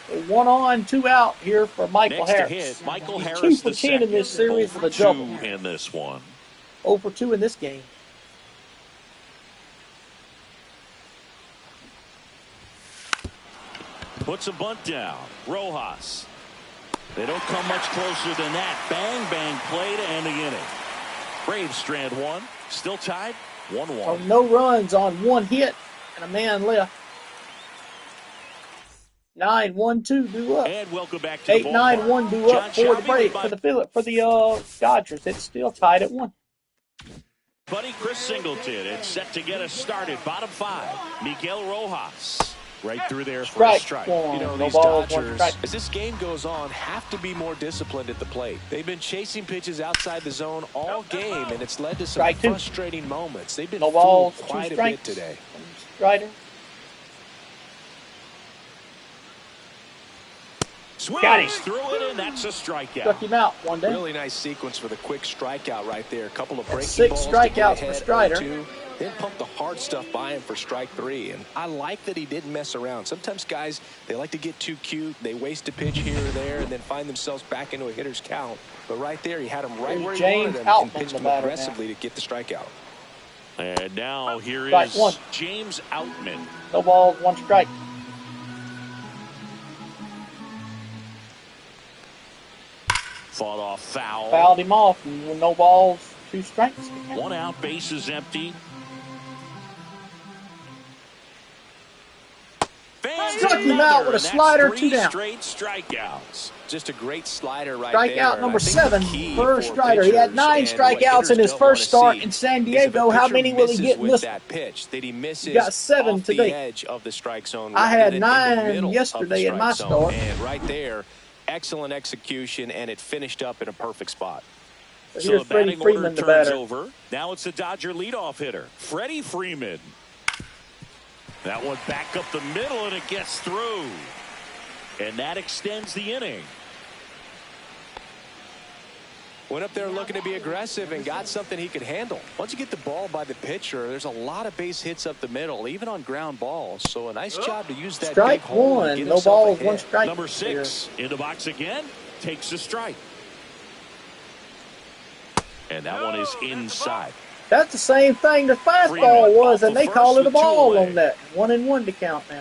So 1 on, 2 out here for Michael Next to Harris. hit, Michael He's Harris 2 for 10 in this series with a double. 2 in this one. 0 for 2 in this game. Puts a bunt down. Rojas. They don't come much closer than that. Bang, bang play to end the inning. Braves strand 1. Still tied 1-1. So no runs on 1 hit and a man left. 9-1-2 due up. And welcome back to the 8-9-1 due up for the Braves, for the Dodgers. It's still tied at 1. Buddy Chris Singleton is set to get us started. Bottom 5. Miguel Rojas. Right through there for a strike. You know, these Dodgers, as this game goes on, have to be more disciplined at the plate. They've been chasing pitches outside the zone all game, and it's led to some frustrating moments. They've been fooled quite a bit today. Strider. Got him. Threw it in. That's a strikeout. Struck him out one day. Really nice sequence for the quick strikeout right there. A couple of breaking 6 balls strikeouts for Strider. Then pump the hard stuff by him for strike 3. And I like that he didn't mess around. Sometimes guys, they like to get too cute. They waste a pitch here or there and then find themselves back into a hitter's count. But right there, he had him right where he wanted him and pitched him aggressively to get the strikeout. And now here is James Outman. No balls, 1 strike. Fought off foul. Fouled him off. No balls, 2 strikes. 1 out, base is empty. Struck him out with a slider, 2 down. Straight strikeouts. Just a great slider right there. Strikeout number 7 for Strider. He had 9 strikeouts in his first start in San Diego. How many will he get in this? That pitch that he misses, he got 7 today. The edge of the strike zone. I had 9 yesterday in my start. And right there, excellent execution, and it finished up in a perfect spot. So the batting order turns over. Now it's the Dodger leadoff hitter, Freddie Freeman. That one back up the middle, and it gets through. And that extends the inning. Went up there looking to be aggressive and got something he could handle. Once you get the ball by the pitcher, there's a lot of base hits up the middle, even on ground balls. So a nice job to use that strike big hole 1, no balls, 1 strike. Number 6 in the box again, takes a strike. And that one is inside. That's the same thing the fastball was, and they call it a ball on that. 1-1 to count now.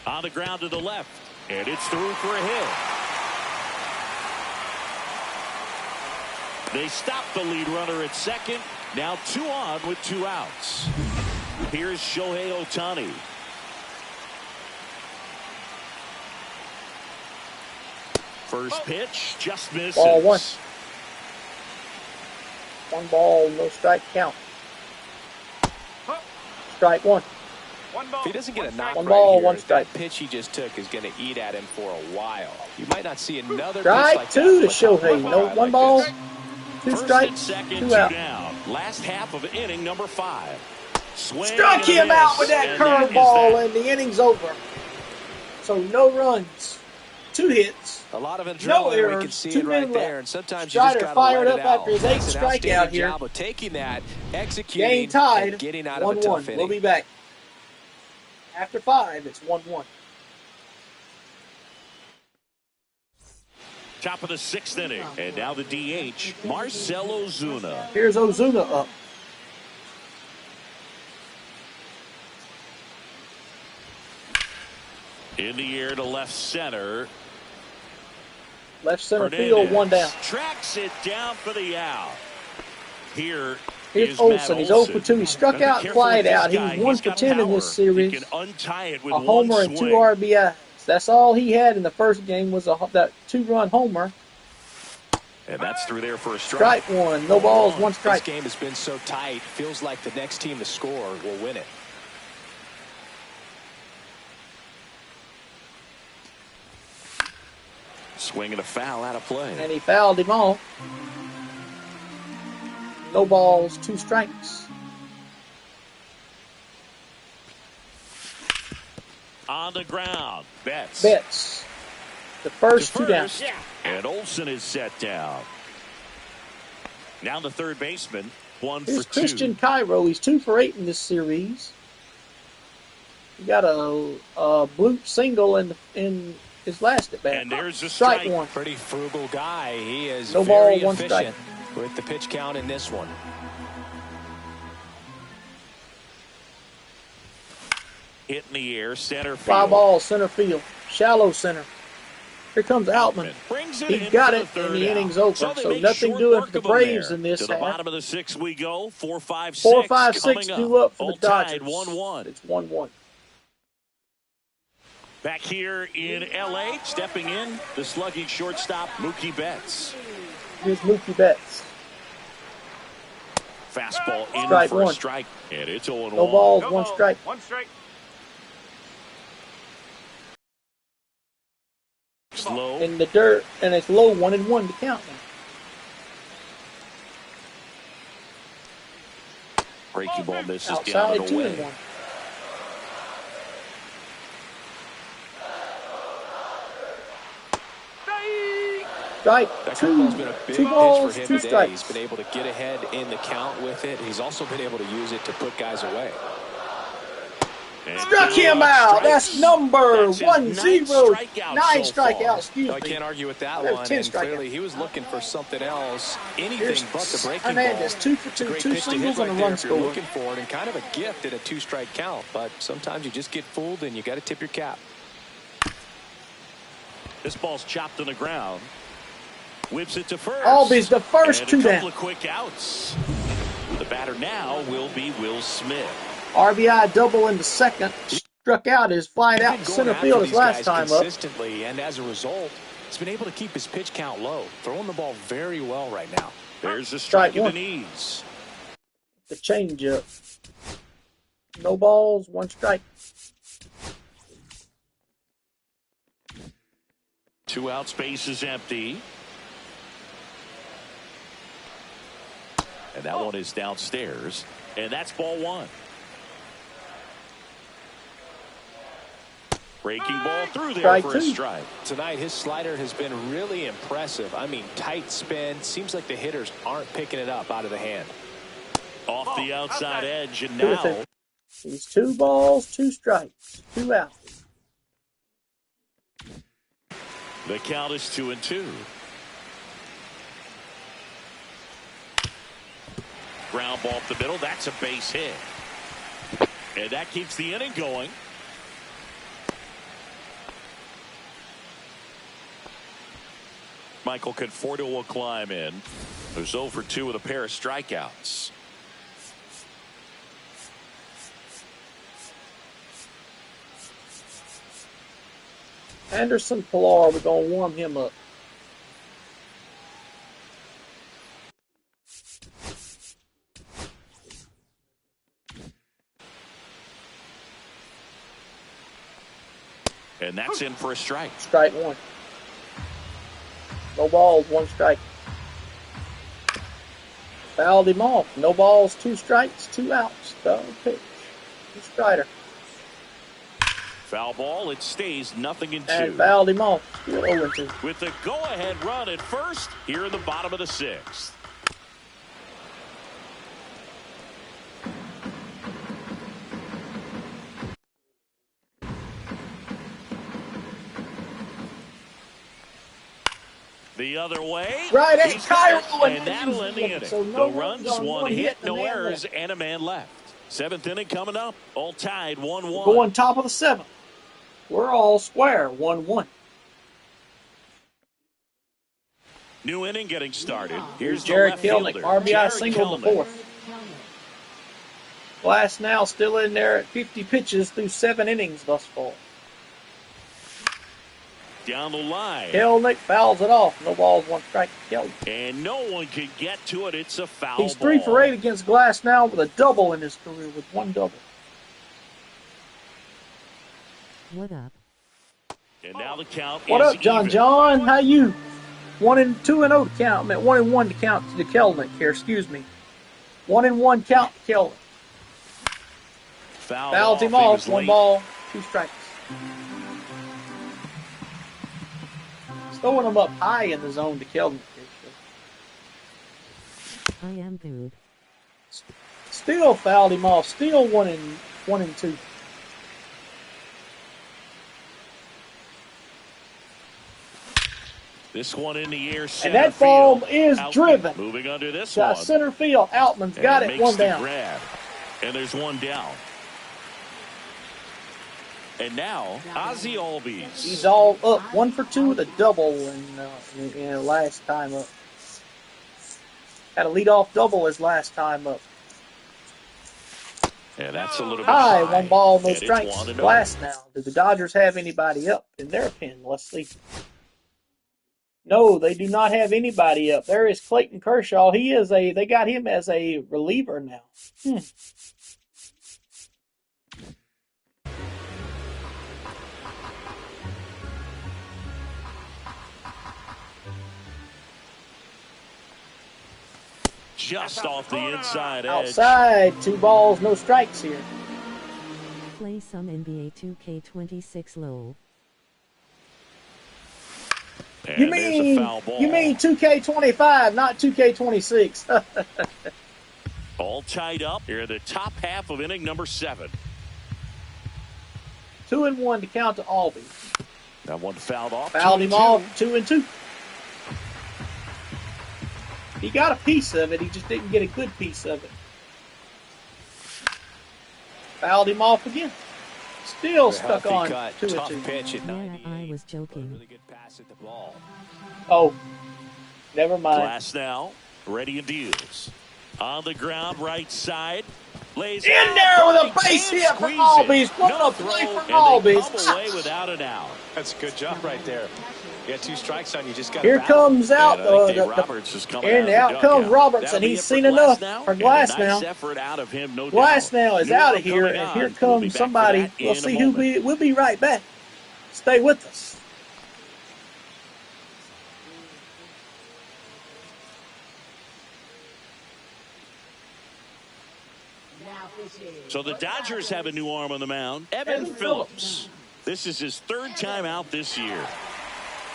On the ground to the left, and it's through for a hit. They stop the lead runner at second. Now 2 on with 2 outs. Here's Shohei Ohtani. First pitch just misses. Ball 1. 1 ball, no strike count. Strike 1. If he doesn't get a knock one ball, right here, 1 strike. that pitch he just took is going to eat at him for a while. You might not see another strike pitch like 2 that to Shohei. No, 1 ball, 2 strikes, second, 2 out. Down. Last half of inning number 5. Struck him out with that curveball, and the inning's over. So no runs, 2 hits. A lot of adrenaline, no errors, we can see 2 it right men there, left. and sometimes Strider you just got to fired let up it out. after his 8th strikeout here. Job of taking that, executing, Game tied, and getting out of a tough inning. We'll be back. After 5, it's 1-1. Top of the 6th inning, and now the DH, Marcell Ozuna. Here's Ozuna up. In the air to left center. Left center field, 1 down. Tracks it down for the out. Here's Olsen. He's 0 for 2. He struck out and flied out. He's 1 for 10 in this series. He can untie it with a homer and 2 RBIs. That's all he had in the first game was that 2-run homer. And that's through there for a strike. Strike 1. No balls, 1 strike. This game has been so tight. Feels like the next team to score will win it. Swinging a foul out of play. And he fouled him off. No balls, 2 strikes. On the ground, Betts. The first 2 down. And Olsen is set down. Now the third baseman, 1 Here's for 2. Christian Cairo. He's 2 for 8 in this series. He got a bloop single in his last at bat. And there's a strike one. Pretty frugal guy. He is no very ball, 1 efficient strike. with the pitch count in this one. Hit in the air, center field. Fly ball, center field, shallow center. Here comes Outman. He got it, and the inning's over. So nothing doing for the Braves in this half. To the bottom of the 6th we go. 4, 5, 6. 4, 5, 6 due up for the Dodgers. 1-1. It's 1-1. Back here in L.A., stepping in, the slugging shortstop, Mookie Betts. Here's Mookie Betts. Fastball in Strike for a one. strike, and it's 0-1. No balls, 1 strike. 1 strike. Slow. In the dirt, and it's low, 1-1 to count now. Breaking ball misses down Outside, and away. 2-1. Strike, That two, curveball's been a big 2 pitch balls, for him 2 today. strikes. He's been able to get ahead in the count with it. He's also been able to use it to put guys away. And Struck him out. That's number That's his 1-0. ninth strikeout so strikeouts, far. excuse I me. can't argue with that There's one. 10 And clearly strikeouts. he was looking for something else. Anything Here's but the breaking Hernandez, ball. 2 for It's a 2, great 2 pitch to hit singles right and a there run if you're scored. looking for it, and kind of a gift at a 2-strike count. But sometimes you just get fooled and you got to tip your cap. This ball's chopped on the ground. Whips it to first. Albies the first and 2 a couple down. of quick outs. The batter now will be Will Smith. RBI double in the second. Struck out his flight out to He's been center going after field his these last guys time up. consistently, and as a result, he's been able to keep his pitch count low, throwing the ball very well right now. There's a strike Strike in the one. knees. The changeup. No balls, 1 strike. 2 out, space is empty. And that one is downstairs. And that's ball 1. Breaking ball through there Strike for a 2. strike. Tonight, his slider has been really impressive. I mean, tight spin. Seems like the hitters aren't picking it up out of the hand. Off the outside edge, and Two now attack. He's 2 balls, 2 strikes, 2 out. the count is 2-2. Ground ball up the middle. That's a base hit. And that keeps the inning going. Michael Conforto will climb in. Who's 0 for 2 with a pair of strikeouts. Anderson Pilar, we're going to warm him up. And that's in for a strike. Strike 1. No balls, 1 strike. Fouled him off. No balls, 2 strikes, 2 outs. Double pitch. Strider. Foul ball. It stays 0-2. And fouled him off. Still 0-2. With the go-ahead run at first here in the bottom of the 6th. The other way. Right at He's got it, Cairo, and that'll end the inning. so no No runs, runs on 1 1 hit, hit, no and a man errors, left. and a man left. 7th inning coming up. All tied 1-1. Going top of the 7th. We're all square, 1-1. New inning getting started. Here's the Jared left Kelnick, fielder, RBI Jared single in the Kelnick. 4th. Glass now still in there at 50 pitches through 7 innings thus far. Down the line. Kelnick fouls it off. No balls, 1 strike. Kelnick. And no one can get to it. It's a foul He's 3 ball. for 8 against Glass now with a double in his career with 1 double. What up? And now the count What is up, John? even. John, how you? 1-2-0 to count. 1-1 to count to Kelnick here. Excuse me. 1-1 count to Kelnick. Fouls him He off. was 1 late. ball, 2 strikes. He's throwing him up high in the zone to Kelnick. I am good. Still fouled him off. Still 1-2. This one in the air, And that ball is Outman driven. Moving under this Got one. center field. Outman's got it. One down. Grab. And there's one down. And now, Ozzie Albies. He's all up. 1 for 2 with a double in last time up. Had a leadoff double his last time up. Yeah, that's a little bit high. 1 ball, no and strikes. Glass now. Do the Dodgers have anybody up in their pen? Let's see. No, they do not have anybody up. There is Clayton Kershaw. They got him as a reliever now. Just off the inside edge. Outside, 2 balls, no strikes here. Play some NBA 2K26 LOL. You mean 2K25, not 2K26. All tied up here in the top half of inning number 7. 2-1 to count to Albee. That one fouled off. Fouled him off. 2-2. He got a piece of it. He just didn't get a good piece of it. Fouled him off again. Still stuck on 2-2. Pitch at 90. Yeah, I was joking. Really good pass at the ball. Oh, never mind. Glass now, ready and deals. On the ground, right side. Lays in there with a base hit for Albies. What a play for Albies. Come away without an out. That's a good job right there. You got 2 strikes on you. Just got. Here comes out and out comes Roberts, and he's seen enough for Glass now. Glass now is out of here, and here comes somebody. We'll see who we'll be right back. Stay with us. So the Dodgers have a new arm on the mound, Evan Phillips. This is his 3rd time out this year.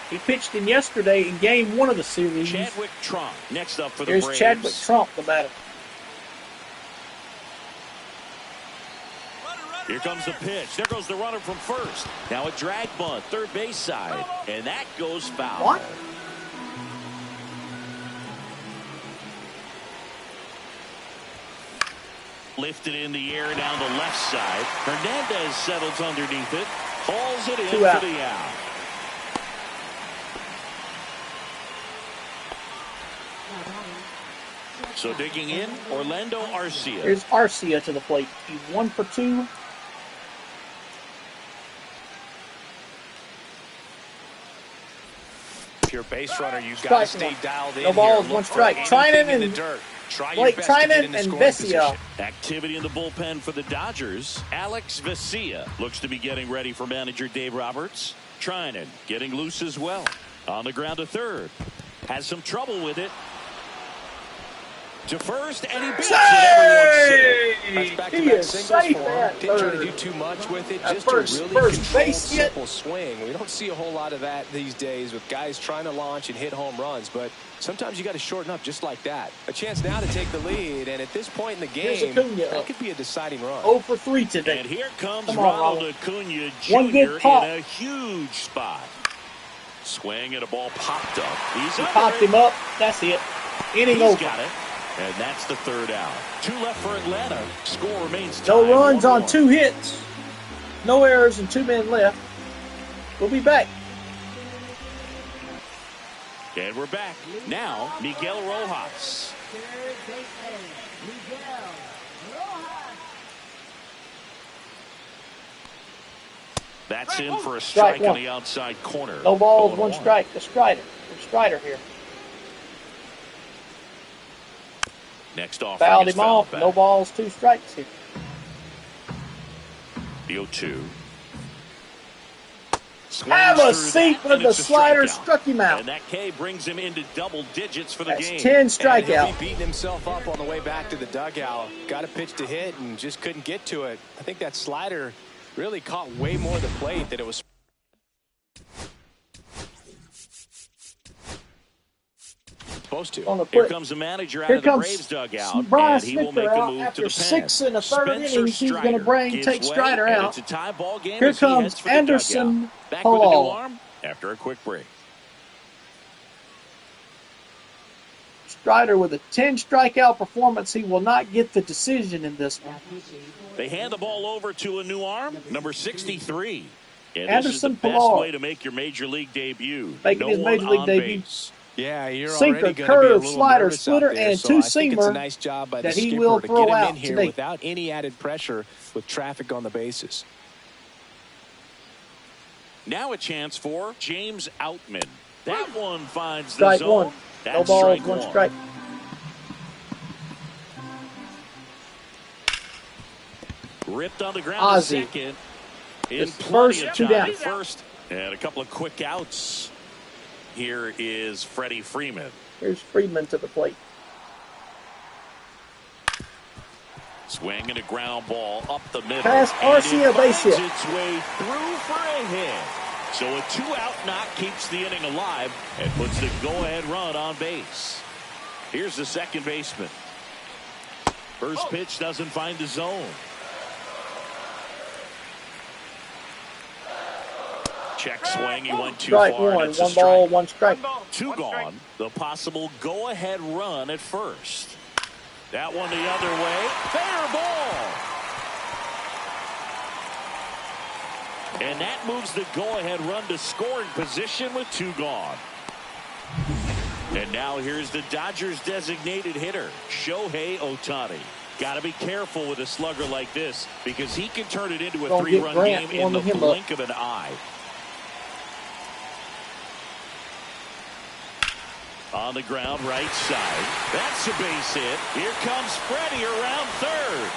He pitched in yesterday in Game 1 of the series. Chadwick Trump next up for the Braves. Braves. Here's Chadwick Trump, the batter. Here comes the pitch. There goes the runner from first. Now a drag bunt, third base side, and that goes foul. What? Lifted in the air down the left side. Hernandez settles underneath it. Hauls it in for the out. So digging in, Orlando Arcia. Here's Arcia to the plate. He's 1 for 2. If you're a base runner, you've got to stay dialed in. No balls, 1 strike. Trinan and Blake Trinan and Vesia. Activity in the bullpen for the Dodgers. Alex Vesia looks to be getting ready for manager Dave Roberts. Trinan getting loose as well. On the ground to third. Has some trouble with it. To first, and he beats it. That's back-to-back singles for him. Didn't try to do too much with it. Just a really controlled, simple swing. We don't see a whole lot of that these days with guys trying to launch and hit home runs. But sometimes you got to shorten up just like that. A chance now to take the lead. And at this point in the game, that could be a deciding run. 0 for 3 today. And here comes Ronald Acuna Jr. One good pop. In a huge spot. Swing and a ball popped up. He popped him up. That's it. Inning over. Got it. And that's the 3rd out. 2 left for Atlanta. Score remains tied. No runs on 2 hits. No errors and 2 men left. We'll be back. And we're back. Now, Miguel Rojas. That's in for a strike on the outside corner. No balls, 1 strike. The Strider here. Next off. Fouled him off. No balls, 2 strikes here. The 0-2. Have a seat, but the slider struck him out. And that K brings him into double digits for the game. 10 strikeout. He'll be beating himself up on the way back to the dugout. Got a pitch to hit and just couldn't get to it. I think that slider really caught way more of the plate than it was. supposed to. Here comes the manager out of the Braves dugout, Brian and he will make a move to the pen. 6 1/3 Spencer innings, he's going to take Strider and out. it's a tie ball game Here as he comes heads for the Anderson dugout. Back with a new Palal. arm after a quick break. Strider with a 10 strikeout performance. He will not get the decision in this one. They hand the ball over to a new arm, number 63. And Anderson this is the best Palal. way to make your major league debut. Making his major league debut. Base. Yeah, you're Sinker, already going to be a curve, little slider, nervous splitter, out there, and so I think it's a two-seamer nice job by the that he skipper will to throw get him out in here today. without any added pressure with traffic on the bases. Now a chance for James Outman. That one finds Strike the zone. one. That's No balls, strike one one. strike. Ripped on the ground Ozzie. to second. His Plenty first of two time down. at first. And a couple of quick outs. Here is Freddie Freeman. Here's Friedman to the plate. Swing and a ground ball up the middle. Pass And Arcia, it base finds hit. its way through for a hit. So a 2-out knock keeps the inning alive and puts the go-ahead run on base. Here's the second baseman. First pitch doesn't find the zone. Check swing. He went too Strike far. one. And it's a One ball, strike. one strike. Two gone. The possible go-ahead run at first. That one the other way. Fair ball. And that moves the go-ahead run to scoring position with two gone. And now here's the Dodgers designated hitter, Shohei Ohtani. Got to be careful with a slugger like this because he can turn it into a Don't get three-run Grant game in the warming him blink of an eye. On the ground, right side. That's a base hit. Here comes Freddie around third.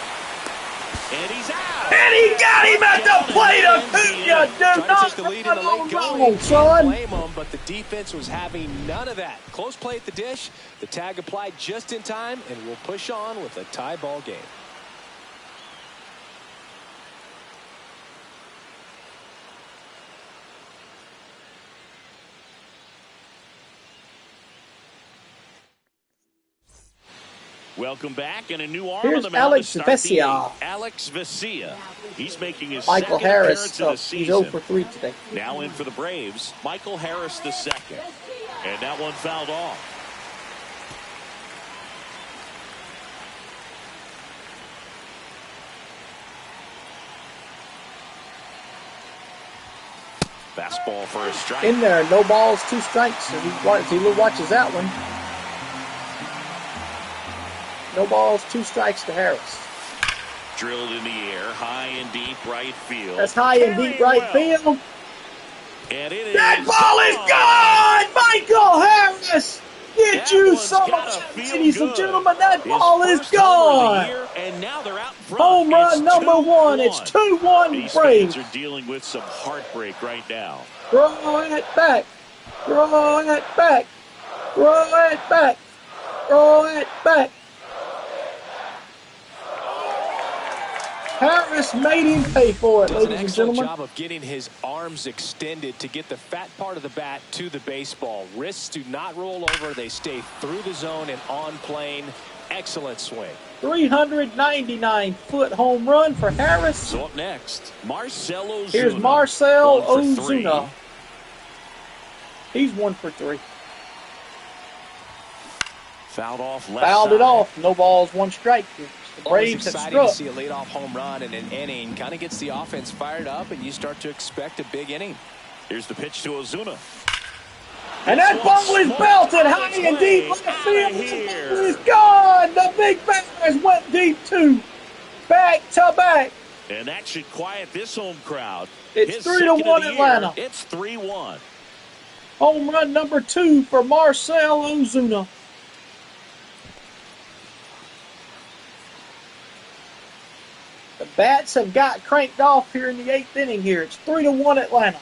And he's out. And he got him at the plate. Acuna, do Trying to not take the lead in the run late on going. son. Blame him, but the defense was having none of that. Close play at the dish. The tag applied just in time, and we'll push on with a tie ball game. Welcome back, and a new arm Here's on the mound Alex to start the Vesia. eighth. Alex Vesia. He's making his Michael second Harris, appearance of the he's season. 0 for 3 today. Now in for the Braves, Michael Harris the second. And that one fouled off. Fastball for a strike. In there, no balls, 2 strikes. So he watches that one. No balls, 2 strikes to Harris. Drilled in the air, high and deep right field. That's high and deep right field. And it That is ball is gone! Michael Harris! Get That you one's some, gotta feel ladies and good. gentlemen. That His ball is first homer of the gone. year, and now they're out in front. Home run It's number 1. 2-1. It's 2-1 These Braves. fans are dealing with some heartbreak right now. Throw it back. Throw it back. Throw it back. Throw it back. Harris made him pay for it, Does an ladies and excellent gentlemen. job of getting his arms extended to get the fat part of the bat to the baseball. Wrists do not roll over. They stay through the zone and on plane. Excellent swing. 399-foot home run for Harris. So up next, Marcell Ozuna. Here's Marcell 1 for 3. Ozuna. He's 1 for 3. Fouled off left Fouled side. it off. No balls, 1 strike. The Always Braves have exciting struck. to see a leadoff home run in an inning. Kind of gets the offense fired up, and you start to expect a big inning. Here's the pitch to Ozuna. And that ball is belted high and deep left field. The ball is gone. The big batters went deep too. Back to back. And that should quiet this home crowd. It's His 3-1 second of the year. Atlanta. It's 3-1. Home run number 2 for Marcell Ozuna. The bats have got cranked off here in the 8th inning here. It's 3-1 Atlanta.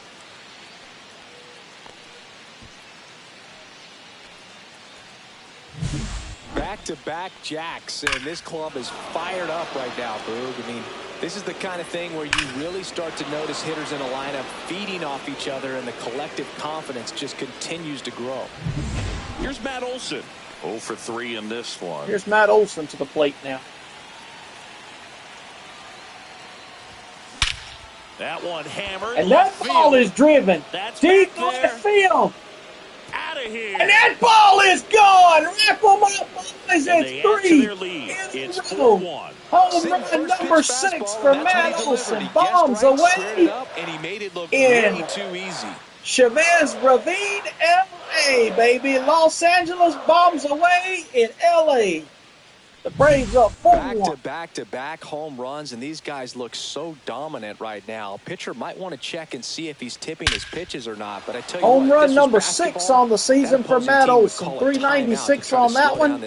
Back-to-back jacks, and this club is fired up right now, Boog. I mean, this is the kind of thing where you really start to notice hitters in a lineup feeding off each other, and the collective confidence just continues to grow. Here's Matt Olson. 0 for 3 in this one. Here's Matt Olson to the plate now. That one hammered. And that ball is driven deep left field. Out of here. And that ball is gone. Wrap them up, boys. It's 3 It's in a row. 4-1. Home run number 6 for Matt Olson. Bombs away and he made it look in way too easy. Chavez Ravine, L.A., baby. Los Angeles bombs away in L.A. The Braves up 4-1. Back-to-back home runs, and these guys look so dominant right now. Pitcher might want to check and see if he's tipping his pitches or not. But I tell you home what, run number 6 on the season for Matt Olson. 396 on that one.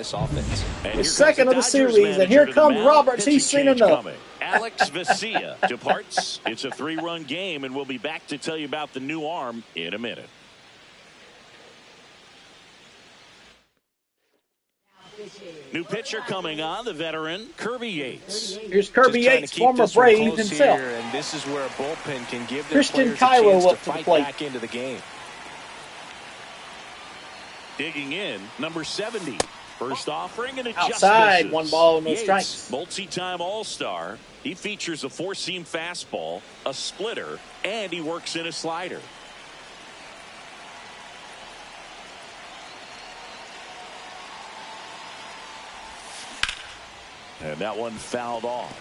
His second of the series, and here comes Roberts. He's seen enough. Alex Vesia departs. It's a 3-run game, and we'll be back to tell you about the new arm in a minute. New pitcher coming on, the veteran Kirby Yates. Here's Kirby Yates, former Brave himself. Here, and this is where a bullpen can give their Christian players Cairo a chance up to to the fight plate. back into the game. Digging in, number 70. First offering and it outside, just misses. 1 ball, no Yates, strikes. multi-time All-Star. He features a 4-seam fastball, a splitter, and he works in a slider. And that one fouled off.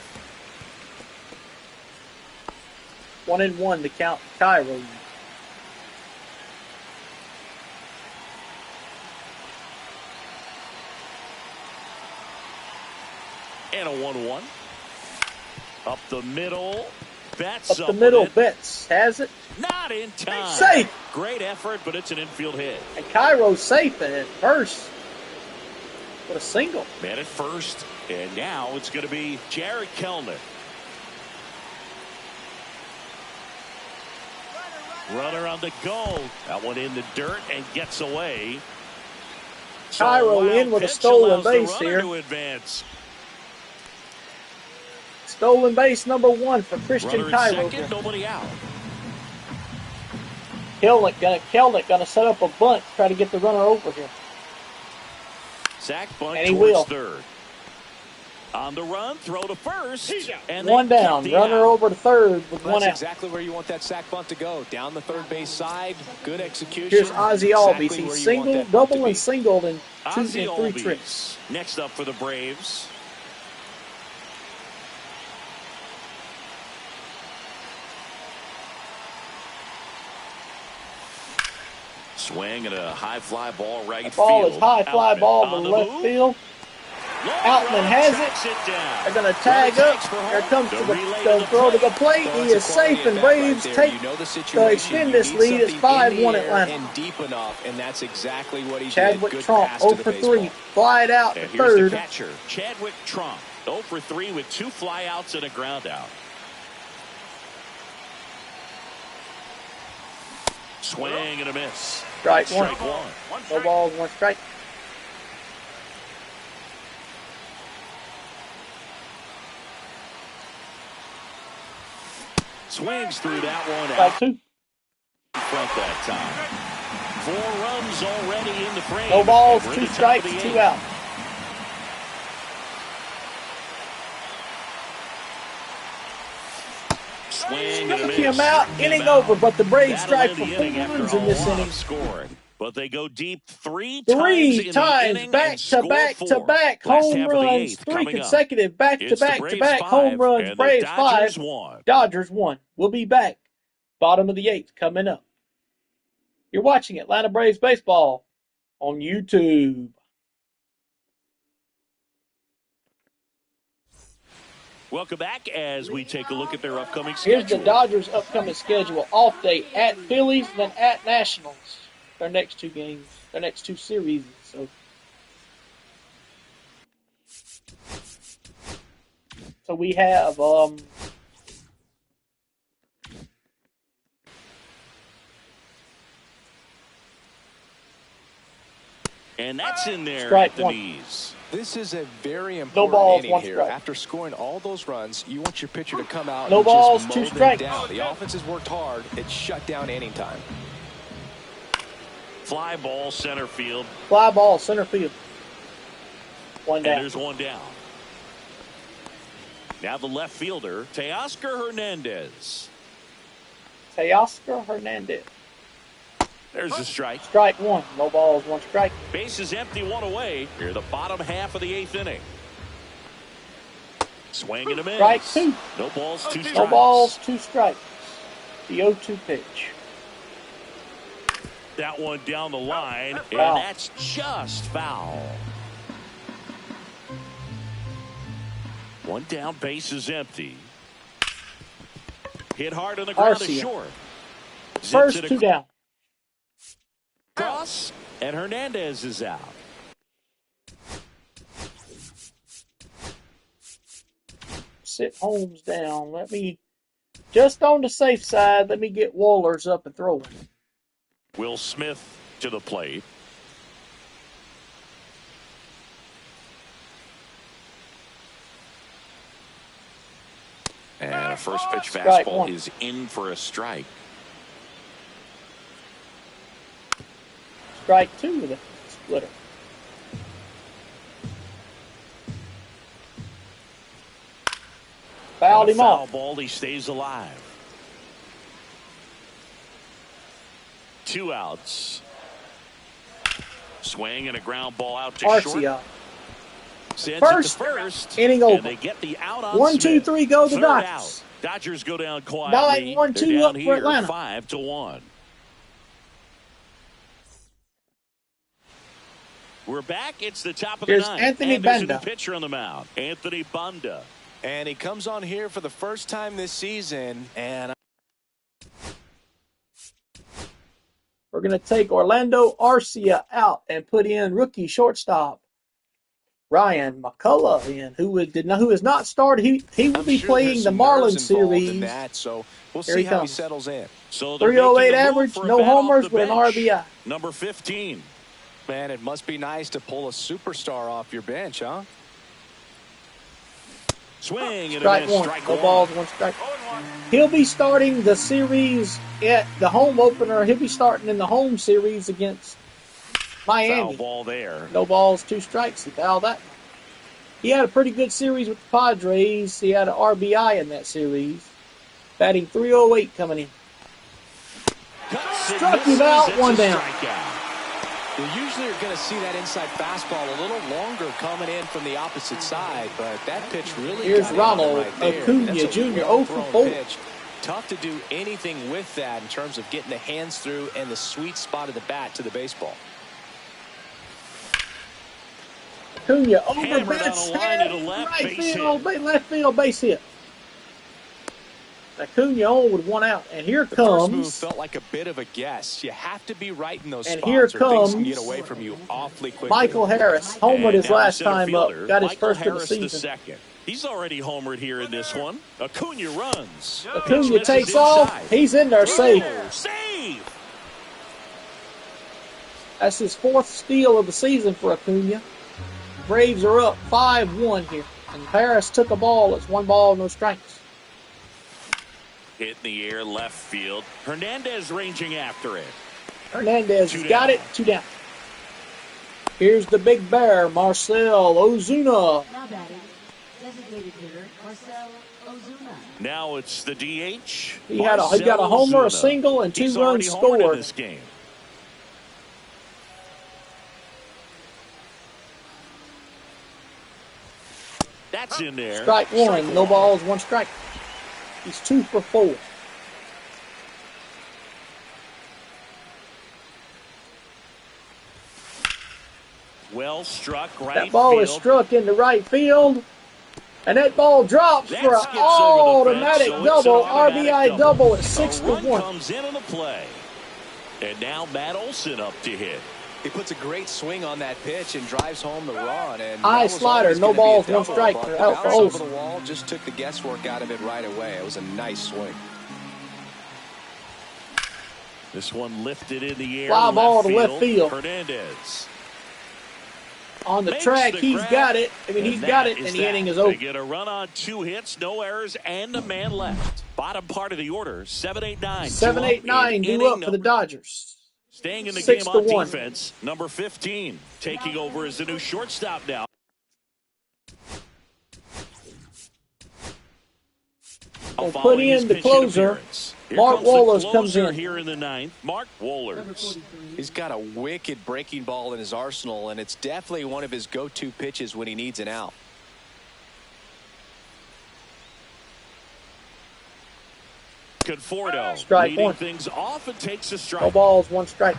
1-1 to count Cairo. And a 1-1. Up the middle. Betts up the middle. Betts has it. Not in time. Safe. Great effort, but it's an infield hit. And Cairo's safe at first. What a single. Man at first. And now it's going to be Jared Kellner. Runner on the go. That one in the dirt and gets away. Cairo in with a stolen base here. To advance. Stolen base number 1 for Christian Cairo. Second, nobody out. Kelnick gonna set up a bunt, try to get the runner over here. Sack bunt and he towards will. third. On the run, throw to first. And 1 down. Runner over to third with 1 out. That's exactly where you want that sack bunt to go. Down the third base side. Good execution. Here's Ozzie Albies. He's singled, double, and singled in 2 and 3 trips. Next up for the Braves. Swing and a high fly ball right field. Ball is high fly ball to left field. Outman has it. They're going to tag up. Here comes the throw to the plate. He is safe, and Braves take to extend this lead. It's 5-1 Atlanta. And deep enough, and that's exactly what he Chadwick did. Good Trump pass 0 to the for baseball. 3. Fly it out to Here's third. the catcher, Chadwick Trump. 0 for 3 with 2 flyouts and a ground out. Swing and a miss. Strike 1. Strike 1. No balls, 1 strike. Swings through that one Strike out 2. front that time. 4 runs already in the frame. No balls, And we're 2 in the top strikes, of the 2 eighth. out. Swing and a Took him miss. out, inning over, but the Braves strike for 4 inning after runs in this a lot inning. of scoring. But they go deep 3 3 times times in the back inning to and back score to 4. back Last home half of the runs, eighth 3 coming up. consecutive back to It's the back to Braves back 5 home runs. and Braves the Dodgers 5, 1. Dodgers 1. We'll be back. Bottom of the 8th coming up. You're watching Atlanta Braves baseball on YouTube. Welcome back as we take a look at their upcoming schedule. Here's the Dodgers' upcoming schedule. Off day at Phillies, then at Nationals. Their next 2 games, their next 2 series. So we have and that's in there strike at the 1. knees. This is a very No important balls, inning 1 here. strike. After scoring all those runs, you want your pitcher to come out No and balls, just 2 mow them strikes. down. The offense has worked hard. It's shut down anytime. Fly ball center field. Fly ball center field. One down. And there's one down. Now the left fielder, Teoscar Hernandez. Teoscar Hernandez. There's a strike. Strike one. No balls, one strike. Base is empty, one away. Here, the bottom half of the 8th inning. Swing and a miss. Strike two. No balls, 2 strikes. No balls, 2 strikes. The 0-2 pitch. That one down the line, and Foul. that's just foul. One down, base is empty. Hit hard on the ground is short. First 2 down. Cross, and Hernandez is out. Sit Holmes down. Let me, just on the safe side, let me get Wallers up and throwing. Will Smith to the plate. And a first pitch Strike fastball one. is in for a strike. Strike 2 with a splitter. Fouled him Foul off. ball, he stays alive. 2 outs. Swing and a ground ball out to short. Arcia. Sends First it to first. inning over. And they get the out on 1, 2, Smith. 3, go the Third Dodgers. out. Dodgers go down quietly. 9-1-2 They're down up for here Atlanta. 5-1. We're back. It's the top of the Here's ninth. Anthony and there's a new Banda. pitcher on the mound. Anthony Banda. And he comes on here for the first time this season. And We're going to take Orlando Arcia out and put in rookie shortstop Ryan McCullough in, who has not started. He will be playing the Marlins series. That, so we'll Here see he how he comes. settles in. So they're 308 making a move average, for a no bat off homers the with an bench. RBI. Number 15. Man, it must be nice to pull a superstar off your bench, huh? Swing and Strike a miss. one. Strike No one. balls, 1 strike. He'll be starting the series at the home opener. He'll be starting in the home series against Miami. Foul ball there. No balls, 2 strikes. He fouled that. He had a pretty good series with the Padres. He had an RBI in that series. Batting .308 coming in. Struck him out, It's one a down. strikeout. You usually are going to see that inside fastball a little longer coming in from the opposite side, but that pitch really Here's got Ronald right there. Acuna That's a Jr., 0 for well-thrown 4. pitch. Tough to do anything with that in terms of getting the hands through and the sweet spot of the bat to the baseball. Acuna over Hammered base on a line hit, to the left, right base field, left field, base hit. Acuna on with 1 out, and here The first move comes. felt like a bit of a guess. You have to be right in those And spots, here or things can comes get away from you awfully quickly. Michael Harris, homered And his now last the center time up, fielder, got his Michael first of the Harris season. second. He's already homered here in this one. Acuna runs. Pitch Acuna misses takes off. inside. He's in there safe. Oh, save. That's his 4th steal of the season for Acuna. Braves are up 5-1 here. And Harris took a ball. It's 1 ball, no strikes. Hit in the air, left field. Hernandez ranging after it. Hernandez Two has got down. it. 2 down. Here's the big bear, Marcel Ozuna. Now batting, designated hitter Marcel Ozuna. Now it's the DH. He got a Marcell homer, a Ozuna. single, and 2 He's already runs homered in scored. this game. That's in there. Strike 1. No balls, 1 strike. He's 2 for 4. Well struck right That ball field. is struck into right field. And that ball drops That for an skips over the fence, automatic so it's an double, automatic RBI double at 6-1. Run comes in on the play. And now Matt Olson up to hit. He puts a great swing on that pitch and drives home the run. And High that was slider, always no gonna be a balls, 1 double, strike. but They're the out for bounce over Olson. the wall just took the guesswork out of it right away. It was a nice swing. This one lifted in the air. Fly ball to left field. Hernandez. On the Makes track, the he's grab, got it. I mean, and he's got that it, and is the that. inning is They over. get a run on 2 hits, no errors, and a man left. Bottom part of the order, 7-8-9. 7-8-9 due up for the Dodgers. Staying in the 6 game to on 1. defense, number 15 taking over as the new shortstop now. We'll put in the closer. Mark Wohlers comes in. Here in the ninth, Mark Wohlers. He's got a wicked breaking ball in his arsenal, and it's definitely one of his go-to pitches when he needs an out. Conforto strike leading one. things off and takes a strike. No balls, 1 strike.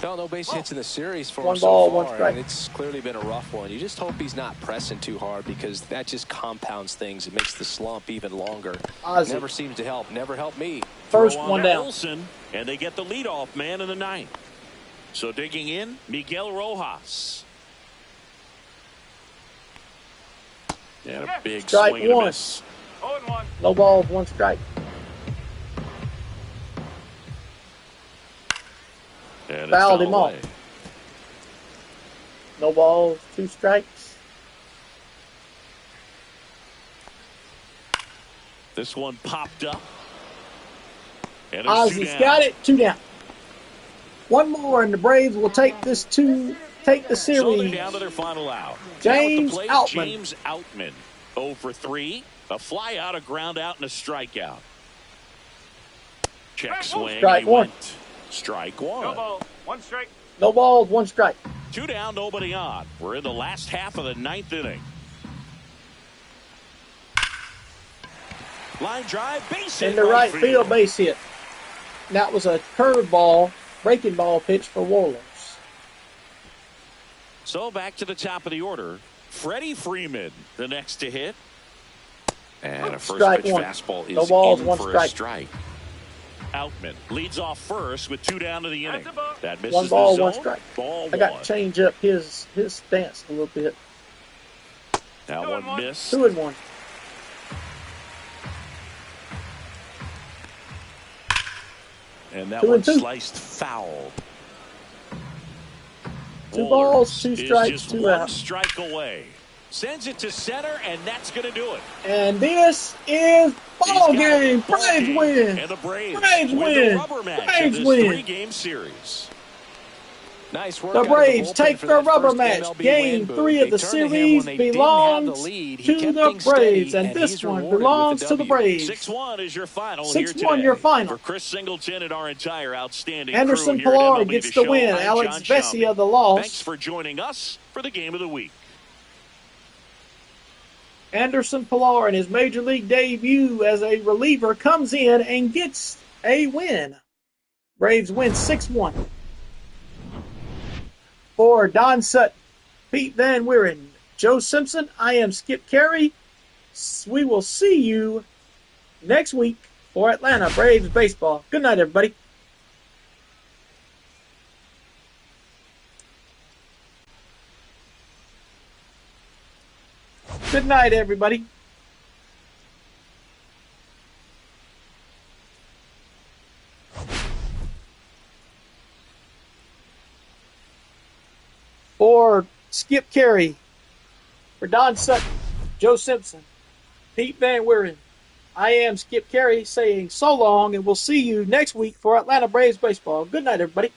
No base hits in the series for 1 him ball, so far, 1 strike. and it's clearly been a rough one. You just hope he's not pressing too hard because that just compounds things. It makes the slump even longer. Ozzie. Never seems to help. Never helped me. First Throw on one to down. Olsen, and they get the leadoff man in the ninth. So digging in, Miguel Rojas. And a big Strike swing and a 1. miss. 0-1. No balls, 1 strike. And Fouled it him fell off. away. No balls, 2 strikes. This one popped up. And it's 2 Ozzie's down. got it. 2 down. 1 more, and the Braves will take the So they're series. down to their final out. James Now at the plate, Outman. James Outman. 0 for 3. A fly out, a ground out, and a strikeout. Check swing. Strike and he 1. went. Strike 1. No ball. 1 strike. No balls, 1 strike. 2 down, nobody on. We're in the last half of the 9th inning. Line drive, base hit. In the right field base hit. That was a curveball, breaking ball pitch for Wohlers. So back to the top of the order. Freddie Freeman, the next to hit. And a first Strike pitch 1. fastball is No balls, in 1 for strike. a strike. Outman leads off first with 2 down to the inning. That misses 1 ball, the zone. 1 strike. Ball I got 1. to change up his stance a little bit. That 2-1. one missed. 2 and 1. And that 2 one and 2. sliced foul. 2 balls, 2 Is strikes, just 2 1 outs. strike away. Sends it to center, and that's going to do it. And this is ball game. Braves win. And the Braves Braves win win. the rubber match Braves of this win. 3-game series. Nice work. The out of the Braves bullpen take for the that rubber first match. MLB Game win, Boo. 3 of They the turned to him series when they didn't have belongs the lead. He to kept the things steady, Braves. And and this he's one rewarded belongs with to a the W. Braves. 6-1 is your final 6-1 here today. your final. For Chris Singleton and our entire outstanding Anderson crew here at Pilar MLB gets The the Show, win. I'm Alex John Vesia Sciambi. the loss. Thanks for joining us for the Game of the Week. Anderson Pilar in his major league debut as a reliever comes in and gets a win. Braves win 6-1. For Don Sutton, Pete Van Wieren, Joe Simpson, I am Skip Carey. We will see you next week for Atlanta Braves baseball. Good night, everybody. Good night, everybody. For Skip Carey, for Don Sutton, Joe Simpson, Pete Van Wieren, I am Skip Carey saying so long, and we'll see you next week for Atlanta Braves baseball. Good night, everybody.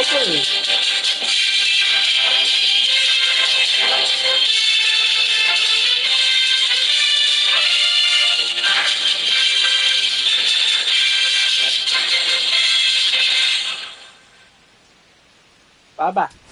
through. Bye-bye.